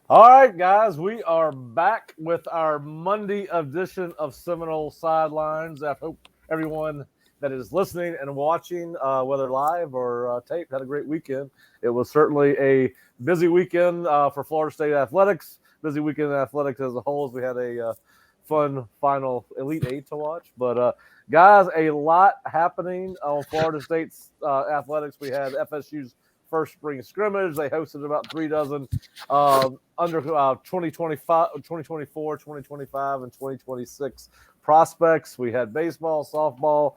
All right, guys, we are back with our Monday edition of Seminole Sidelines. I hope everyone that is listening and watching, whether live or tape, had a great weekend. It was certainly a busy weekend for Florida State athletics, busy weekend in athletics as a whole, as we had a fun final Elite Eight to watch. But, guys, a lot happening on Florida State's athletics. We had FSU's first spring scrimmage. They hosted about 3 dozen under 2025, 2024, 2025, and 2026 prospects. We had baseball, softball.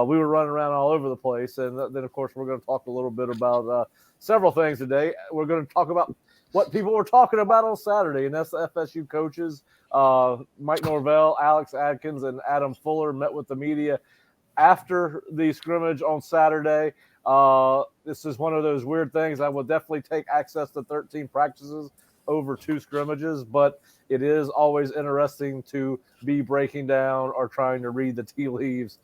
We were running around all over the place. And then, of course, we're going to talk a little bit about several things today. We're going to talk about what people were talking about on Saturday, and that's the FSU coaches. Mike Norvell, Alex Adkins, and Adam Fuller met with the media after the scrimmage on Saturday. This is one of those weird things. I will definitely take access to 13 practices over 2 scrimmages, but it is always interesting to be breaking down or trying to read the tea leaves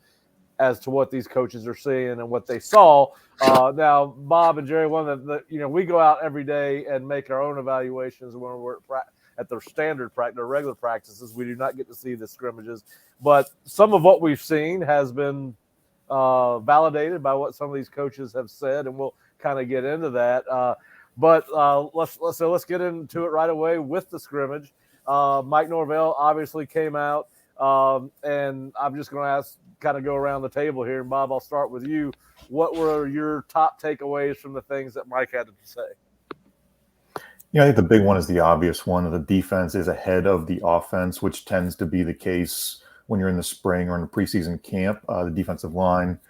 as to what these coaches are seeing and what they saw. Now, Bob and Jerry, one of we go out every day and make our own evaluations when we're at their standard practice, their regular practices. We do not get to see the scrimmages, but some of what we've seen has been validated by what some of these coaches have said, and we'll kind of get into that. But let's get into it right away with the scrimmage. Mike Norvell obviously came out, and I'm just going to kind of go around the table here. And Bob, I'll start with you. What were your top takeaways from the things that Mike had to say? I think the big one is the obvious one. The defense is ahead of the offense, which tends to be the case when you're in the spring or in the preseason camp. The defensive line,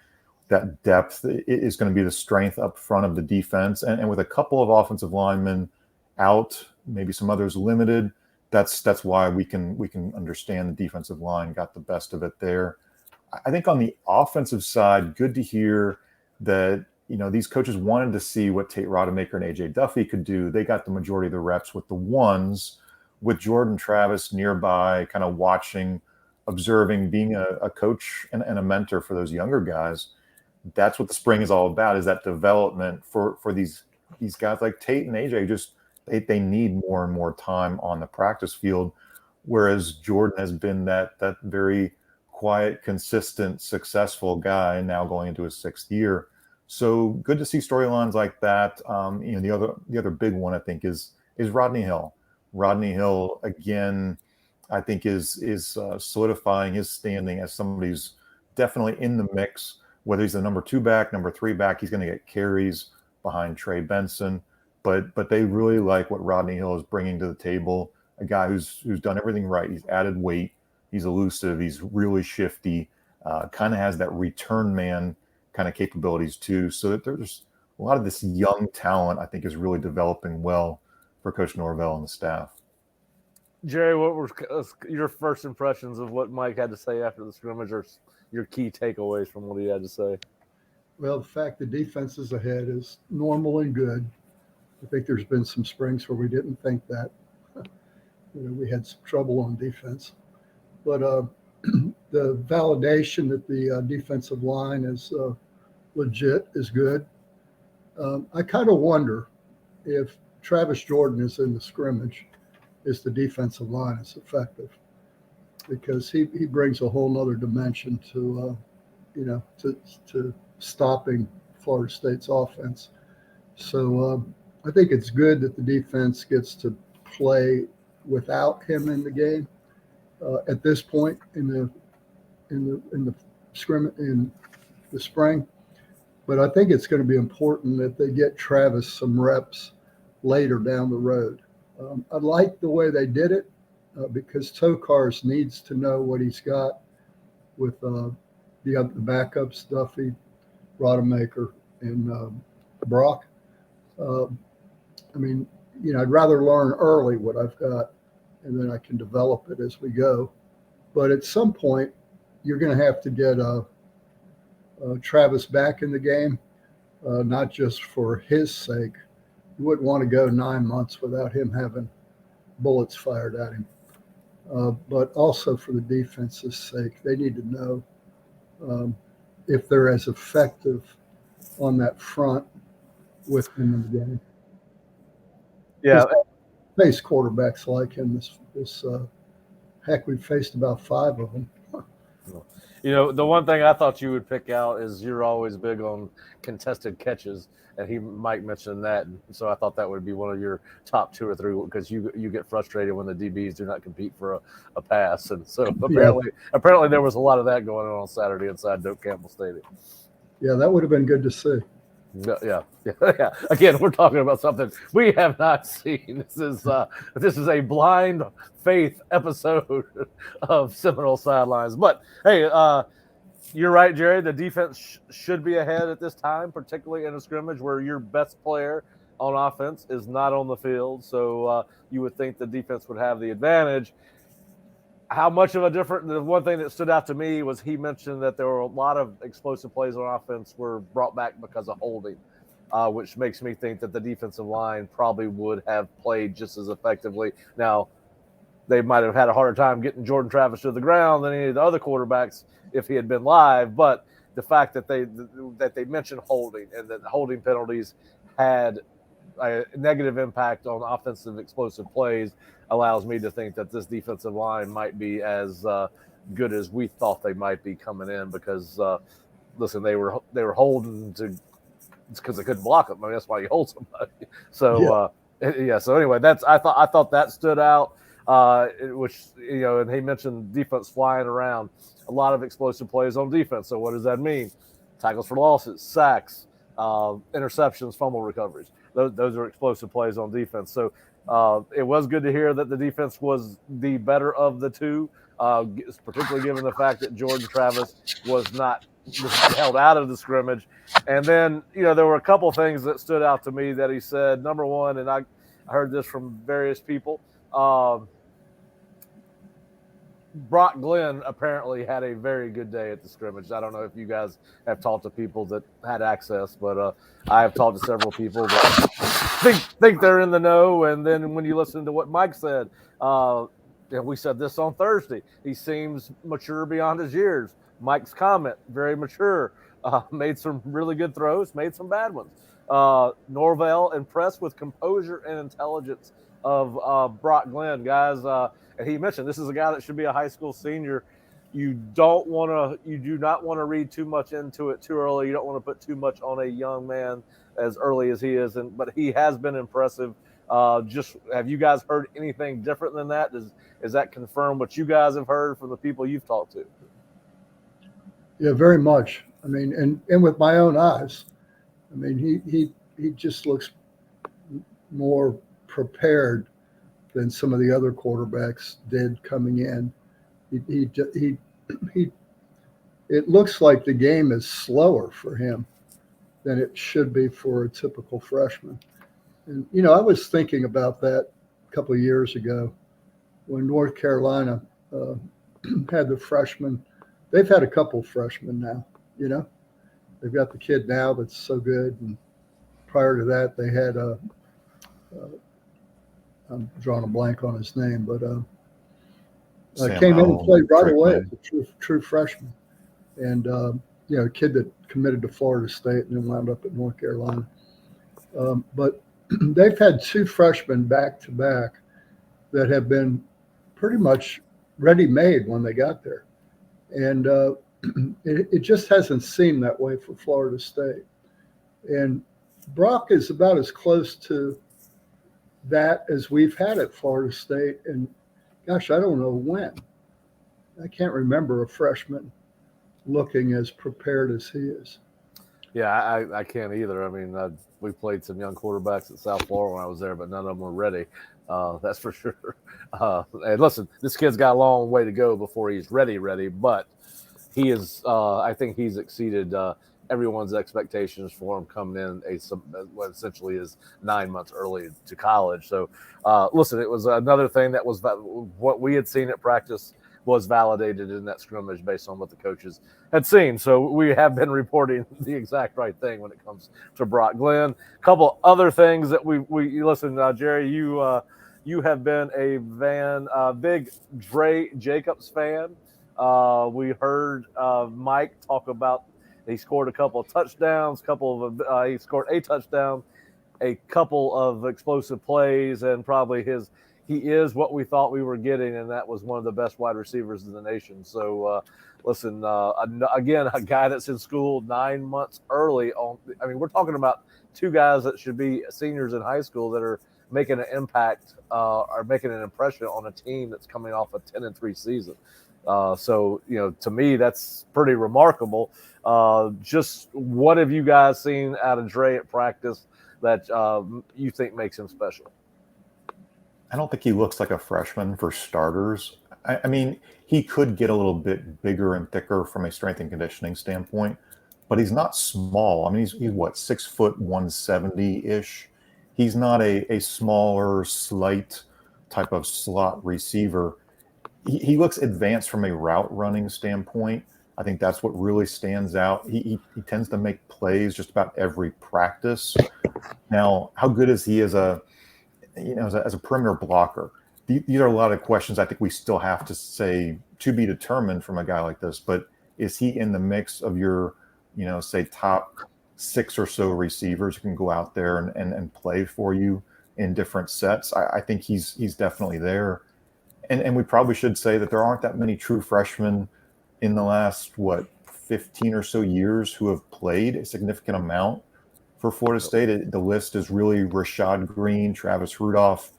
that depth is going to be the strength up front of the defense. And with a couple of offensive linemen out, maybe some others limited, that's why we can understand the defensive line got the best of it there. I think on the offensive side, good to hear that these coaches wanted to see what Tate Rodemaker and AJ Duffy could do. They got the majority of the reps with the ones, with Jordan Travis nearby, kind of watching, observing, being a coach and a mentor for those younger guys. That's what the spring is all about, is that development for these guys like Tate and AJ. Just they need more and more time on the practice field, whereas Jordan has been that very quiet, consistent, successful guy now going into his 6th year. So good to see storylines like that. The other big one I think is Rodney Hill. Rodney Hill again, I think is solidifying his standing as somebody who's definitely in the mix. Whether he's the number 2 back, number 3 back, he's going to get carries behind Trey Benson. But they really like what Rodney Hill is bringing to the table. A guy who's done everything right. He's added weight. He's elusive. He's really shifty. Kind of has that return man kind of capabilities too. So that there's a lot of this young talent I think is really developing well for Coach Norvell and the staff. Jerry, what were your first impressions of what Mike had to say after the scrimmage, or your key takeaways from what he had to say? Well, the fact the defense is ahead is normal and good. I think there's been some springs where we didn't think that. We had some trouble on defense. But the validation that the defensive line is legit is good. I kind of wonder if Travis Jordan is in the scrimmage, is the defensive line is effective, because he brings a whole nother dimension to stopping Florida State's offense. So I think it's good that the defense gets to play without him in the game at this point in the scrimmage in the spring. But I think it's going to be important that they get Travis some reps later down the road. I like the way they did it because Tokars needs to know what he's got with the backups, Duffy, Rodemaker, and Brock. I'd rather learn early what I've got, and then I can develop it as we go. But at some point, you're going to have to get Travis back in the game, not just for his sake. You wouldn't want to go 9 months without him having bullets fired at him. But also for the defense's sake, they need to know if they're as effective on that front with him in the game. Yeah. faced quarterbacks like him. Heck, we've faced about 5 of them. You know, the one thing I thought you would pick out is you're always big on contested catches, and Mike mentioned that, so I thought that would be one of your top 2 or 3 because you get frustrated when the DBs do not compete for a pass, and so apparently there was a lot of that going on Saturday inside Doak Campbell Stadium. Yeah, that would have been good to see. Yeah. Again, we're talking about something we have not seen. This is a blind faith episode of Seminole Sidelines. But hey, you're right, Jerry. The defense should be ahead at this time, particularly in a scrimmage where your best player on offense is not on the field. So you would think the defense would have the advantage. How much of a different? The one thing that stood out to me was he mentioned that there were a lot of explosive plays on offense were brought back because of holding, which makes me think that the defensive line probably would have played just as effectively. Now, they might have had a harder time getting Jordan Travis to the ground than any of the other quarterbacks if he had been live. But the fact that they mentioned holding and that holding penalties had a negative impact on offensive explosive plays allows me to think that this defensive line might be as good as we thought they might be coming in because, listen, they were holding because they couldn't block them. I mean, that's why you hold somebody. So, So anyway, I thought that stood out, which, and he mentioned defense flying around, a lot of explosive plays on defense. So what does that mean? Tackles for losses, sacks, interceptions, fumble recoveries. Those are explosive plays on defense. So it was good to hear that the defense was the better of the 2, particularly given the fact that Jordan Travis was held out of the scrimmage. And then, there were a couple of things that stood out to me that he said. Number one, and I heard this from various people, Brock Glenn apparently had a very good day at the scrimmage. I don't know if you guys have talked to people that had access, but I have talked to several people that think they're in the know. And then when you listen to what Mike said, and we said this on Thursday, he seems mature beyond his years. Mike's comment, very mature, made some really good throws, made some bad ones. Norvell impressed with composure and intelligence of Brock Glenn, guys. And he mentioned this is a guy that should be a high school senior. You do not want to read too much into it too early. You don't want to put too much on a young man as early as he is. But he has been impressive. Just have you guys heard anything different than that? Does that confirm what you guys have heard from the people you've talked to? Yeah, very much. I mean, and with my own eyes, I mean, he just looks more prepared than some of the other quarterbacks did coming in. It looks like the game is slower for him than it should be for a typical freshman. And, I was thinking about that a couple of years ago when North Carolina had the freshmen. They've had a couple of freshmen now, They've got the kid now that's so good. And prior to that, they had I'm drawing a blank on his name, but came in and played right away as a true freshman. And, a kid that committed to Florida State and then wound up at North Carolina. But they've had 2 freshmen back-to-back that have been pretty much ready-made when they got there. And it just hasn't seemed that way for Florida State. And Brock is about as close to that as we've had at Florida State. And gosh, I don't know when. I can't remember a freshman looking as prepared as he is. Yeah, I can't either. I mean, we played some young quarterbacks at South Florida when I was there, but none of them were ready. That's for sure. And listen, this kid's got a long way to go before he's ready, but he is, I think he's exceeded everyone's expectations for him coming in what essentially is 9 months early to college. So, listen, it was another thing that was what we had seen at practice was validated in that scrimmage based on what the coaches had seen. So we have been reporting the exact right thing when it comes to Brock Glenn. A couple other things that we listen, Jerry, you have been a big Dre Jacobs fan. We heard Mike talk about he scored a couple of touchdowns, he scored a touchdown a couple of explosive plays, and probably he is what we thought we were getting, and that was one of the best wide receivers in the nation. So, listen, again, a guy that's in school 9 months early. We're talking about two guys that should be seniors in high school that are making an impact, are making an impression on a team that's coming off a 10-3 season. So, to me, that's pretty remarkable. Just what have you guys seen out of Dre at practice that you think makes him special? I don't think he looks like a freshman for starters. I mean, he could get a little bit bigger and thicker from a strength and conditioning standpoint, but he's not small. I mean, he's what, 6 foot 170-ish. He's not a smaller, slight type of slot receiver. He looks advanced from a route running standpoint. I think that's what really stands out. He tends to make plays just about every practice. Now, how good is he as a perimeter blocker? These are a lot of questions I think we still have to say to be determined from a guy like this. But is he in the mix of your, say top 6 or so receivers who can go out there and play for you in different sets? I think he's definitely there. And we probably should say that there aren't that many true freshmen in the last, 15 or so years who have played a significant amount for Florida State. The list is really Rashad Green, Travis Rudolph,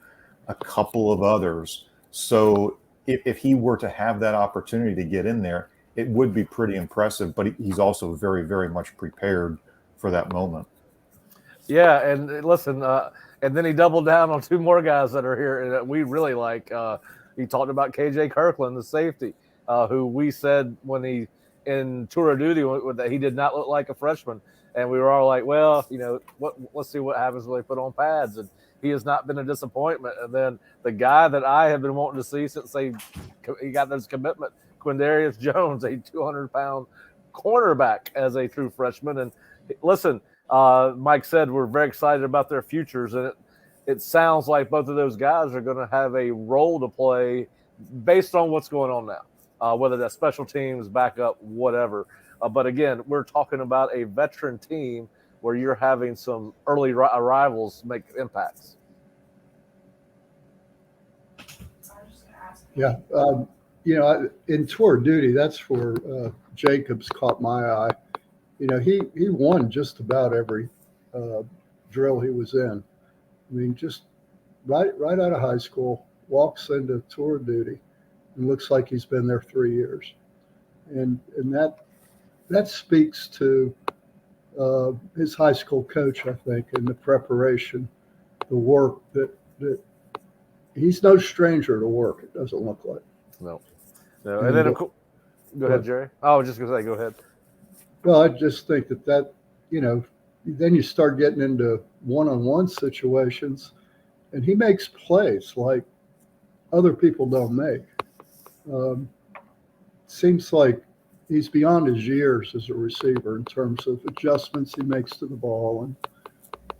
a couple of others. So if he were to have that opportunity to get in there, it would be pretty impressive. But he's also very, very much prepared for that moment. Yeah, and listen, and then he doubled down on 2 more guys that are here that we really like. He talked about KJ Kirkland, the safety, who we said when he in tour of duty that he did not look like a freshman. And we were all like, well, let's see what happens when they put on pads. And he has not been a disappointment. And then the guy that I have been wanting to see since he got this commitment, Quindarius Jones, a 200-pound cornerback as a true freshman. And listen, Mike said we're very excited about their futures. And it sounds like both of those guys are going to have a role to play based on what's going on now, whether that's special teams, backup, whatever. But again, we're talking about a veteran team where you're having some early arrivals make impacts. Yeah. In tour of duty, that's where Jacobs caught my eye. He won just about every drill he was in. I mean, just right out of high school, walks into tour of duty and looks like he's been there 3 years. And that speaks to his high school coach, I think, and the preparation, the work that he's no stranger to work. It doesn't look like. No. And then, go ahead, Jerry. I was just going to say, go ahead. Well, I just think that then you start getting into one-on-one situations, and he makes plays like other people don't make. Seems like he's beyond his years as a receiver in terms of adjustments he makes to the ball and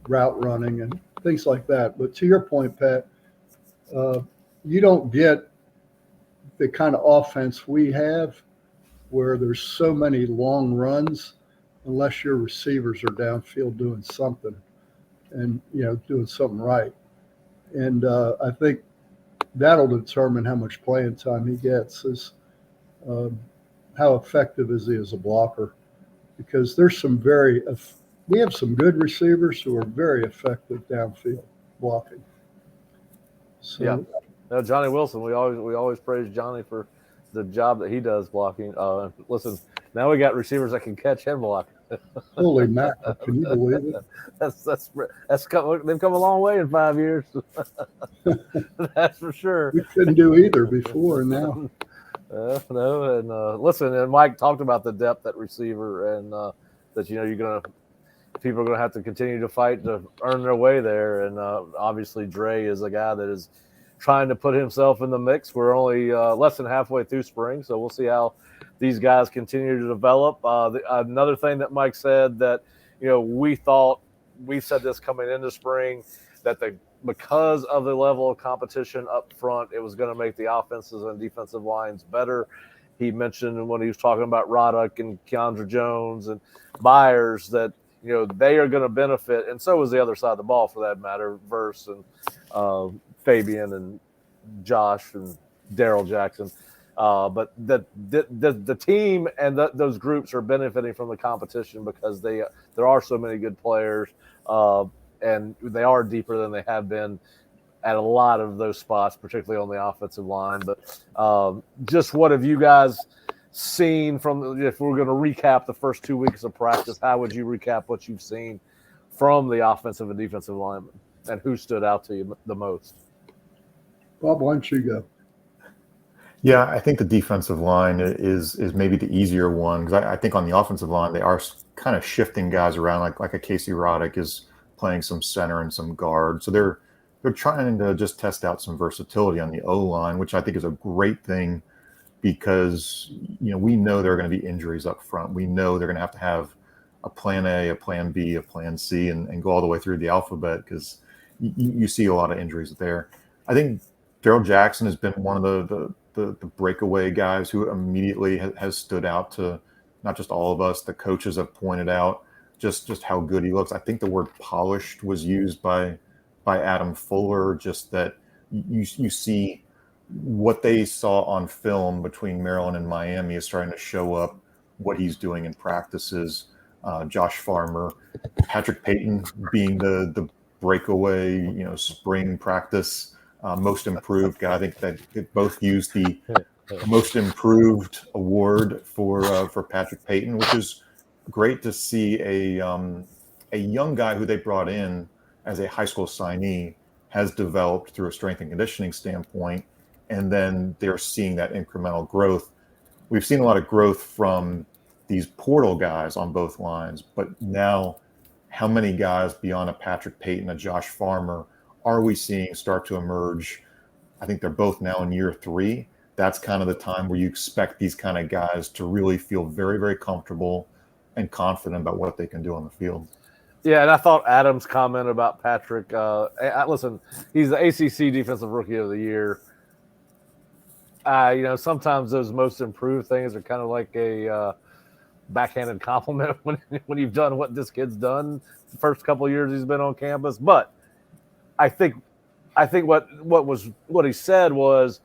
route running and things like that. But to your point, Pat, you don't get the kind of offense we have where there's so many long runs unless your receivers are downfield doing something and, doing something right. And I think that'll determine how much playing time he gets is how effective is he as a blocker, because there's we have some good receivers who are very effective downfield blocking. So, yeah. No, Johnny Wilson, we always praise Johnny for the job that he does blocking. Listen, now we got receivers that can catch and block. Holy mackerel! Can you believe it? They've come a long way in 5 years. That's for sure. We couldn't do either before, and now. No, and listen, and Mike talked about the depth at receiver, and that people are gonna have to continue to fight to earn their way there, and obviously Dre is a guy that is trying to put himself in the mix. We're only less than halfway through spring, so we'll see how these guys continue to develop. Another thing that Mike said that we said this coming into spring, that because of the level of competition up front, it was going to make the offenses and defensive lines better. He mentioned when he was talking about Roddick and Keandre Jones and Byers that they are going to benefit, and so is the other side of the ball for that matter, Verse and Fabian and Josh and Daryl Jackson. But the team and those groups are benefiting from the competition because there are so many good players, and they are deeper than they have been at a lot of those spots, particularly on the offensive line. But just what have you guys seen if we're going to recap the first 2 weeks of practice, how would you recap what you've seen from the offensive and defensive linemen, and who stood out to you the most? Bob, why don't you go? Yeah, I think the defensive line is maybe the easier one, because I think on the offensive line they are kind of shifting guys around, like a Casey Roddick is playing some center and some guard, so they're trying to just test out some versatility on the O-line, which I think is a great thing, because we know there are going to be injuries up front. We know they're going to have a plan A, a plan B, a plan C, and go all the way through the alphabet, because you see a lot of injuries there. I think Daryl Jackson has been one of the breakaway guys who immediately has stood out to not just all of us. The coaches have pointed out just how good he looks. I think the word polished was used by Adam Fuller, just that you see what they saw on film between Maryland and Miami is starting to show up, what he's doing in practices. Josh Farmer, Patrick Payton being the breakaway, spring practice most improved guy. I think that they both used the most improved award for Patrick Payton, which is great to see a young guy who they brought in as a high school signee has developed through a strength and conditioning standpoint, and then they're seeing that incremental growth. We've seen a lot of growth from these portal guys on both lines, but now how many guys beyond a Patrick Payton, a Josh Farmer, are we seeing start to emerge? I think they're both now in year 3. That's kind of the time where you expect these kind of guys to really feel very, very comfortable and confident about what they can do on the field. Yeah, and I thought Adam's comment about Patrick, listen, he's the ACC Defensive Rookie of the Year. Sometimes those most improved things are kind of like a backhanded compliment when you've done what this kid's done the first couple of years he's been on campus. But I think what he said was,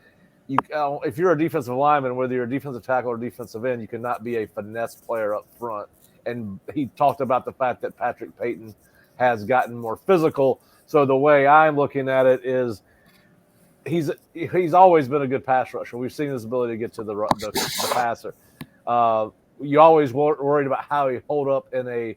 if you're a defensive lineman, whether you're a defensive tackle or defensive end, you cannot be a finesse player up front. And he talked about the fact that Patrick Payton has gotten more physical. So the way I'm looking at it is he's always been a good pass rusher. We've seen his ability to get to the passer. You always worried about how he hold up in a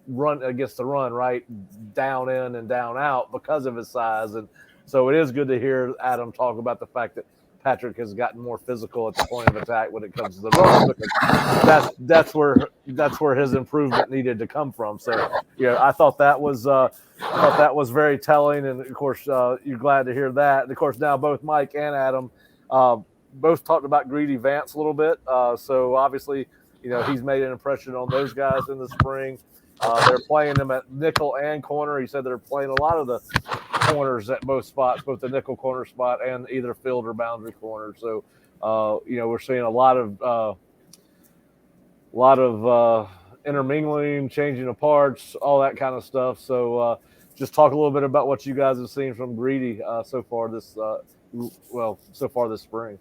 run against the run, right? Down in and down out because of his size. And so it is good to hear Adam talk about the fact that Patrick has gotten more physical at the point of attack when it comes to the run, because that's where his improvement needed to come from. So, I thought that was very telling, and of course, you're glad to hear that. And of course, now both Mike and Adam both talked about Greedy Vance a little bit. So obviously, he's made an impression on those guys in the spring. They're playing him at nickel and corner. He said they're playing a lot of the corners at both spots, both the nickel corner spot and either field or boundary corner. So, we're seeing a lot of intermingling, changing of parts, all that kind of stuff. So, just talk a little bit about what you guys have seen from Greedy so far this spring.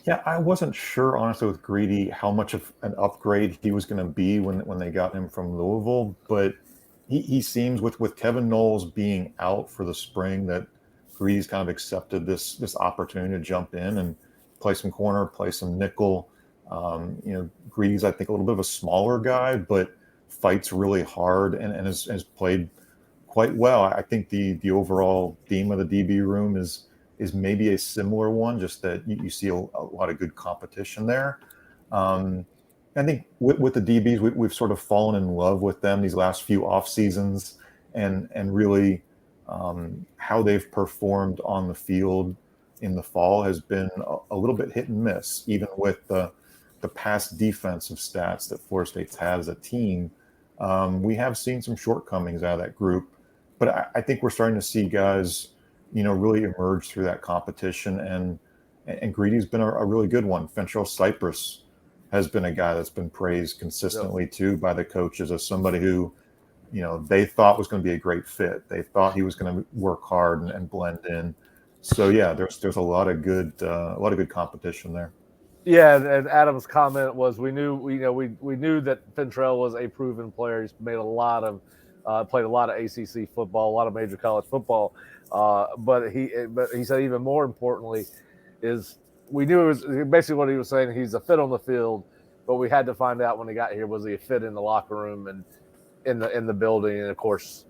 Yeah, I wasn't sure, honestly, with Greedy how much of an upgrade he was going to be when they got him from Louisville. But he seems, with Kevin Knowles being out for the spring, that Greedy's kind of accepted this opportunity to jump in and play some corner, play some nickel. Greedy's, I think, a little bit of a smaller guy, but fights really hard and has played quite well. I think the overall theme of the DB room is maybe a similar one, just that you see a lot of good competition there. I think with the DBs, we've sort of fallen in love with them these last few off seasons, and really how they've performed on the field in the fall has been a little bit hit and miss, even with the past defensive stats that Florida State's had as a team. We have seen some shortcomings out of that group, but I think we're starting to see guys, really emerge through that competition, and Greedy's been a really good one. Fentrell Cypress has been a guy that's been praised consistently too by the coaches as somebody who, they thought was going to be a great fit. They thought he was going to work hard and blend in. So yeah, there's a lot of good competition there. Yeah, and Adam's comment was we knew that Pentrell was a proven player. He's made played a lot of ACC football, a lot of major college football. But he said even more importantly is we knew it was basically what he was saying. He's a fit on the field, but we had to find out when he got here, was he a fit in the locker room and in the building? And of course,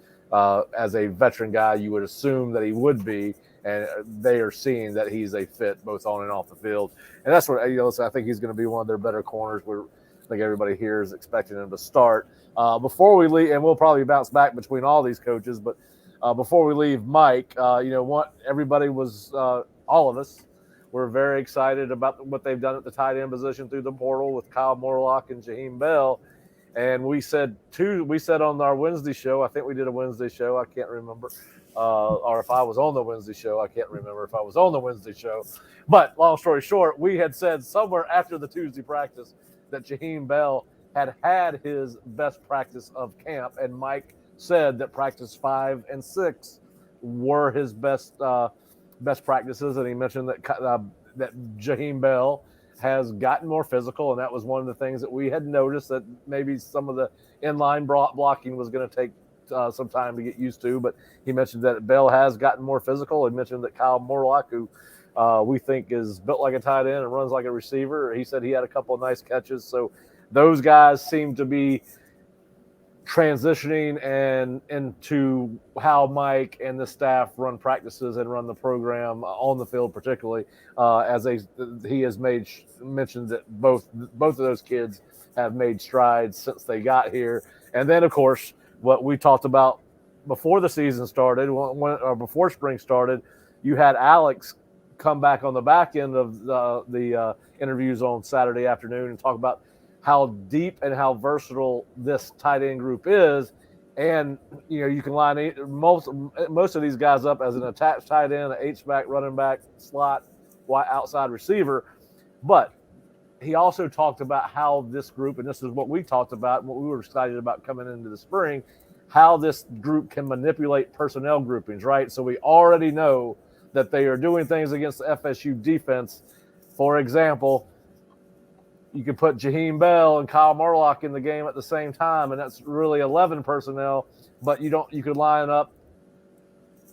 as a veteran guy, you would assume that he would be. And they are seeing that he's a fit both on and off the field. And that's what, so I think he's going to be one of their better corners. I think everybody here is expecting him to start. Before we leave, and we'll probably bounce back between all these coaches, but before we leave, Mike, everybody was, all of us were very excited about what they've done at the tight end position through the portal with Kyle Morlock and Jaheim Bell. And we said on our Wednesday show, I think we did a Wednesday show, I can't remember. Or if I was on the Wednesday show, I can't remember if I was on the Wednesday show. But long story short, we had said somewhere after the Tuesday practice that Jaheim Bell had his best practice of camp, and Mike said that practice 5 and 6 were his best practices, and he mentioned that Jaheim Bell has gotten more physical, and that was one of the things that we had noticed, that maybe some of the inline blocking was going to take some time to get used to, but he mentioned that Bell has gotten more physical. He mentioned that Kyle Morlock, who we think is built like a tight end and runs like a receiver, he said he had a couple of nice catches. So those guys seem to be transitioning and into how Mike and the staff run practices and run the program on the field, particularly he has mentioned that both of those kids have made strides since they got here. And then, of course, what we talked about before the season started, or before spring started, you had Alex come back on the back end of the interviews on Saturday afternoon and talk about how deep and how versatile this tight end group is. And, you can line most of these guys up as an attached tight end, an H-back, running back, slot, wide outside receiver. But he also talked about how this group, and this is what we talked about and what we were excited about coming into the spring, how this group can manipulate personnel groupings, right? So we already know that they are doing things against the FSU defense. For example, you could put Jaheim Bell and Kyle Morlock in the game at the same time, and that's really 11 personnel, but you could line up,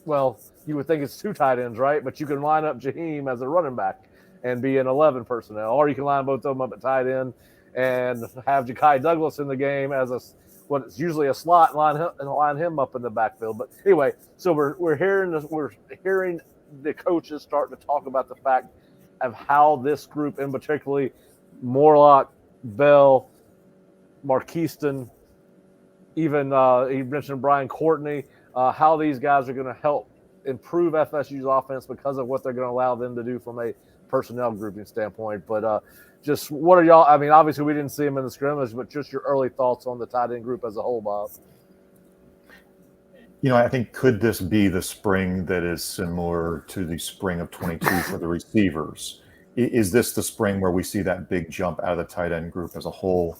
well, you would think it's 2 tight ends, right? But you can line up Jaheim as a running back and be in 11 personnel, or you can line both of them up at tight end and have Ja'Kai Douglas in the game as what is usually a slot, and line him up in the backfield. But anyway, so we're hearing the coaches starting to talk about the fact of how this group, in particularly Morlock, Bell, Marquiston, even he mentioned Brian Courtney, how these guys are going to help improve FSU's offense because of what they're going to allow them to do from a personnel grouping standpoint. But just what are y'all? I mean, obviously we didn't see him in the scrimmage, but just your early thoughts on the tight end group as a whole, Bob. I think could this be the spring that is similar to the spring of 22 for the receivers? Is this the spring where we see that big jump out of the tight end group as a whole?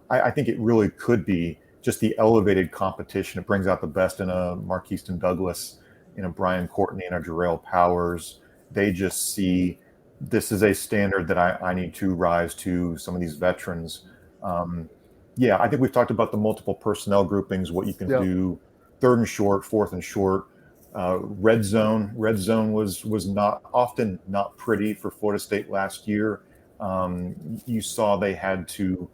I think it really could be just the elevated competition. It brings out the best in a Marquiston Douglas, in a Brian Courtney, and a Jarrell Powers. They just see this is a standard that I need to rise to. Some of these veterans. I think we've talked about the multiple personnel groupings, what you can do, 3rd and short, 4th and short. Red zone was not pretty for Florida State last year. You saw they had to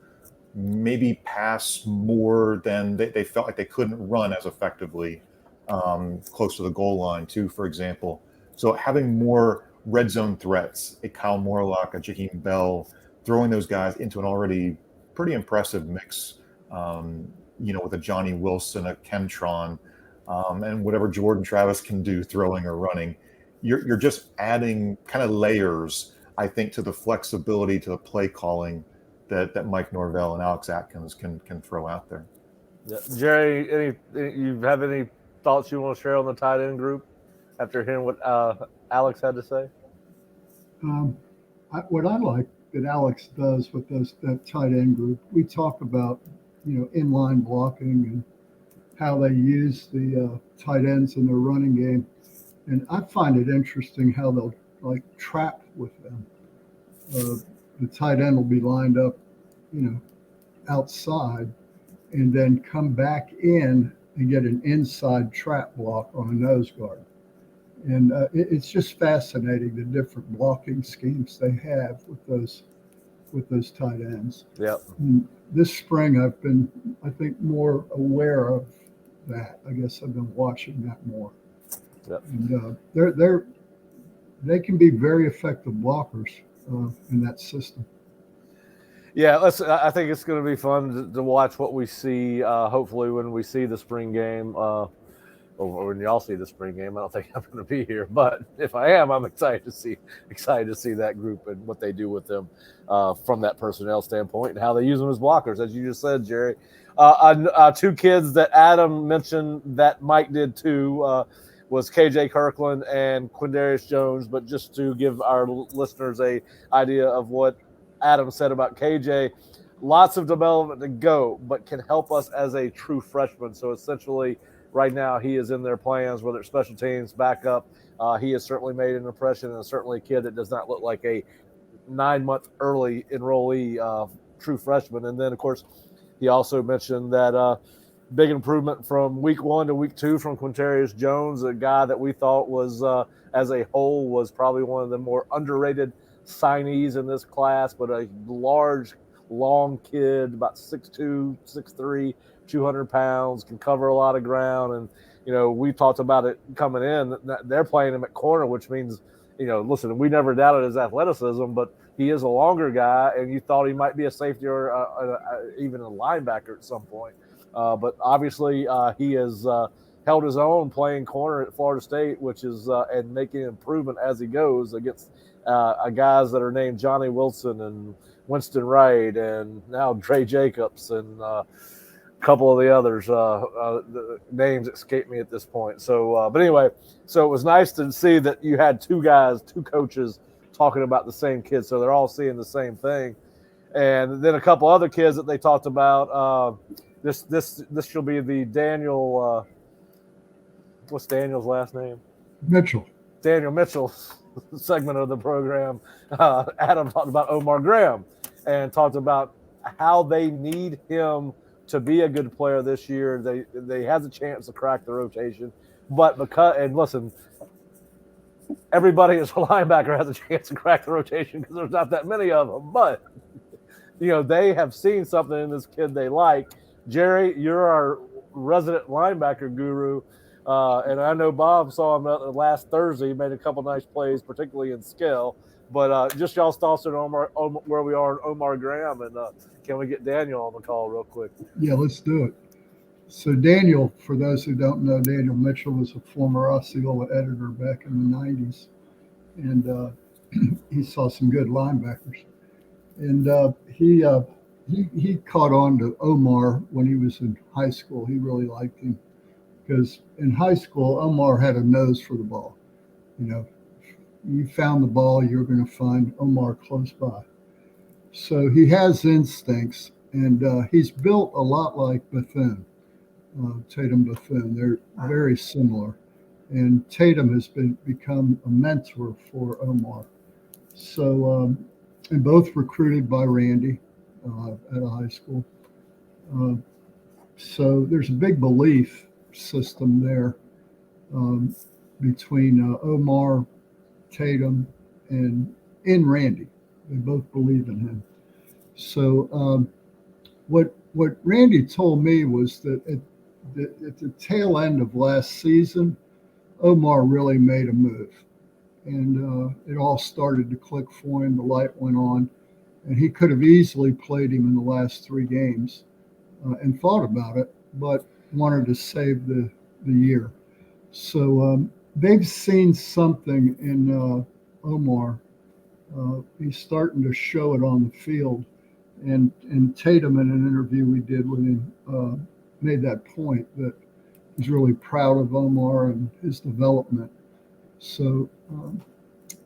maybe pass more than they felt like they couldn't run as effectively close to the goal line too, for example. So having more red zone threats, a Kyle Morlock, a Jaheim Bell, throwing those guys into an already pretty impressive mix, with a Johnny Wilson, a Kentron, and whatever Jordan Travis can do throwing or running, you're just adding kind of layers, I think, to the flexibility, to the play calling that Mike Norvell and Alex Atkins can throw out there. Yeah. Jerry, you have any thoughts you want to share on the tight end group after hearing what Alex had to say? What I like that Alex does with that tight end group. We talk about, inline blocking and how they use the tight ends in their running game. And I find it interesting how they'll like trap with them. The tight end will be lined up, outside, and then come back in and get an inside trap block on a nose guard. And it's just fascinating the different blocking schemes they have with those tight ends. Yep. And this spring, I've been, I think, more aware of that. I guess I've been watching that more. Yep. And they can be very effective blockers in that system. Yeah, I think it's going to be fun to watch what we see. Hopefully, when we see the spring game, or when y'all see the spring game. I don't think I'm going to be here, but if I am, I'm excited to see that group and what they do with them from that personnel standpoint and how they use them as blockers, as you just said, Jerry. Two kids that Adam mentioned that Mike did too. Was KJ Kirkland and Quindarius Jones, but just to give our listeners a idea of what Adam said about KJ, lots of development to go, but can help us as a true freshman. So essentially, right now he is in their plans, whether it's special teams, backup. He has certainly made an impression, and certainly a kid that does not look like a 9-month early enrollee true freshman. And then, of course, he also mentioned that big improvement from week 1 to week 2 from Quintarius Jones, a guy that we thought was, as a whole, was probably one of the more underrated signees in this class, but a large, long kid, about 6'2", 6'3", 200 pounds, can cover a lot of ground. And, we talked about it coming in. They're playing him at corner, which means, listen, we never doubted his athleticism, but he is a longer guy, and you thought he might be a safety or even a linebacker at some point. But obviously he has held his own playing corner at Florida State, which is and making improvement as he goes against guys that are named Johnny Wilson and Winston Wright and now Dre Jacobs and a couple of the others. The names escape me at this point. So, but anyway, so it was nice to see that you had two coaches talking about the same kids, so they're all seeing the same thing. And then a couple other kids that they talked about. This shall be the Daniel. What's Daniel's last name? Mitchell. Daniel Mitchell segment of the program. Adam talked about Omar Graham and talked about how they need him to be a good player this year. They has a chance to crack the rotation, but listen, everybody as a linebacker has a chance to crack the rotation because there's not that many of them. But they have seen something in this kid they like. Jerry, you're our resident linebacker guru, and I know Bob saw him last Thursday. He made a couple nice plays, particularly in scale. But just y'all's thoughts on where we are on Omar Graham, and can we get Daniel on the call real quick? Yeah, let's do it. So Daniel, for those who don't know, Daniel Mitchell was a former Osceola editor back in the 90s, and he saw some good linebackers. And he caught on to Omar when he was in high school. He really liked him because in high school, Omar had a nose for the ball. You found the ball, you're going to find Omar close by. So he has instincts, and he's built a lot like Bethune, Tatum Bethune. They're very similar. And Tatum has become a mentor for Omar. So, and both recruited by Randy at a high school. So there's a big belief system there between Omar, Tatum, and Randy. They both believe in him. So what Randy told me was that at the tail end of last season, Omar really made a move. And it all started to click for him. The light went on. And he could have easily played him in the last 3 games and thought about it, but wanted to save the year. So they've seen something in Omar. He's starting to show it on the field. And Tatum, in an interview we did with him, made that point that he's really proud of Omar and his development. So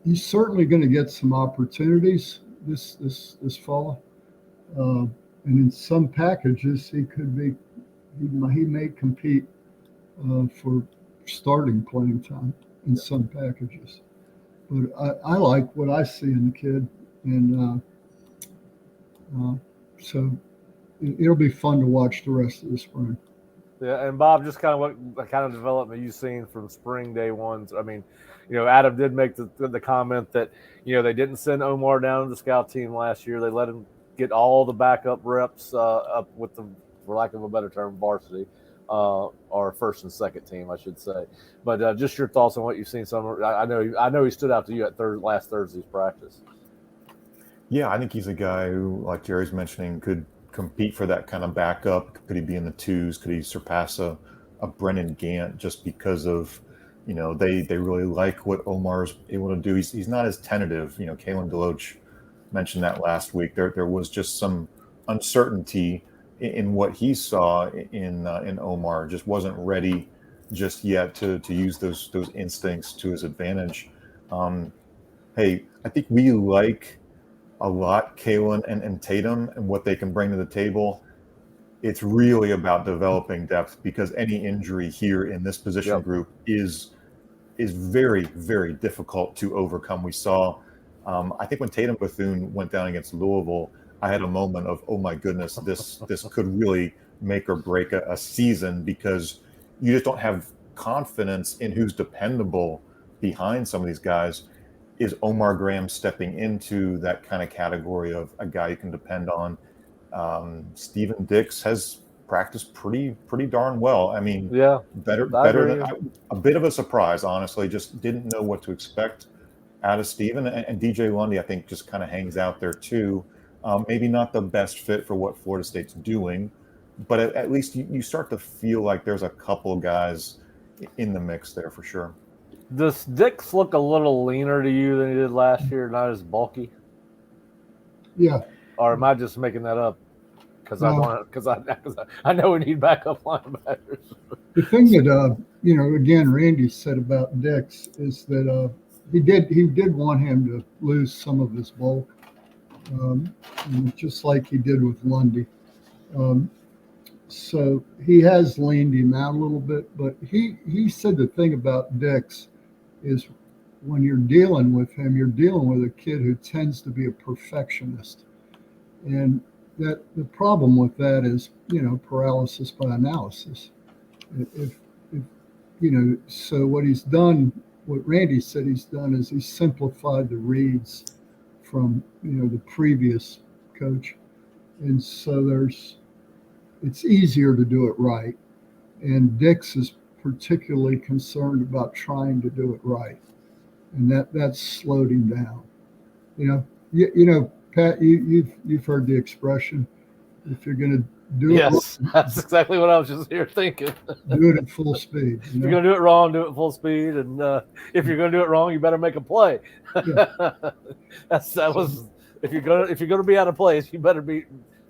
he's certainly going to get some opportunities, this fall, and in some packages he may compete for starting playing time in some packages. But I like what I see in the kid, and so it'll be fun to watch the rest of the spring. Yeah, and Bob, just kind of what kind of development you've seen from spring day ones. I mean, Adam did make the comment that they didn't send Omar down to the scout team last year. They let him get all the backup reps up with the, for lack of a better term, varsity or first and second team, I should say. But just your thoughts on what you've seen. I know he stood out to you at last Thursday's practice. Yeah, I think he's a guy who, like Jerry's mentioning, could compete for that kind of backup. Could he be in the twos? Could he surpass a Brennan Gant just because of, they really like what Omar's able to do. He's not as tentative. Kalen DeLoach mentioned that last week. There was just some uncertainty in what he saw in Omar. Just wasn't ready just yet to use those instincts to his advantage. Hey, I think we like a lot Kalen and Tatum and what they can bring to the table. It's really about developing depth, because any injury here in this position group is very, very difficult to overcome. We saw, I think when Tatum Bethune went down against Louisville, I had a moment of, oh my goodness, this could really make or break a season, because you just don't have confidence in who's dependable behind some of these guys. Is Omar Graham stepping into that kind of category of a guy you can depend on? Steven Dix has practiced pretty darn well. I mean, better than a bit of a surprise, honestly. Just didn't know what to expect out of Steven. And DJ Lundy, I think, just kind of hangs out there too. Maybe not the best fit for what Florida State's doing, but at least you start to feel like there's a couple of guys in the mix there for sure. Does Dix look a little leaner to you than he did last year? Not as bulky? Yeah. Or am I just making that up? Because I know we need backup linebackers. The thing that again, Randy said about Dix is that he did want him to lose some of his bulk, just like he did with Lundy. So he has leaned him out a little bit, but he said the thing about Dix is when you're dealing with him, you're dealing with a kid who tends to be a perfectionist. And that the problem with that is, paralysis by analysis. So what he's done, what Randy said he's done, is he's simplified the reads from, the previous coach. And so it's easier to do it right. And Dix is particularly concerned about trying to do it right. And that's slowed him down. Pat, you've heard the expression, if you're going to do it wrong, that's exactly what I was just here thinking. Do it at full speed. If you're going to do it wrong, do it at full speed. And if you're going to do it wrong, you better make a play. Yeah. If you're going to be out of place, you better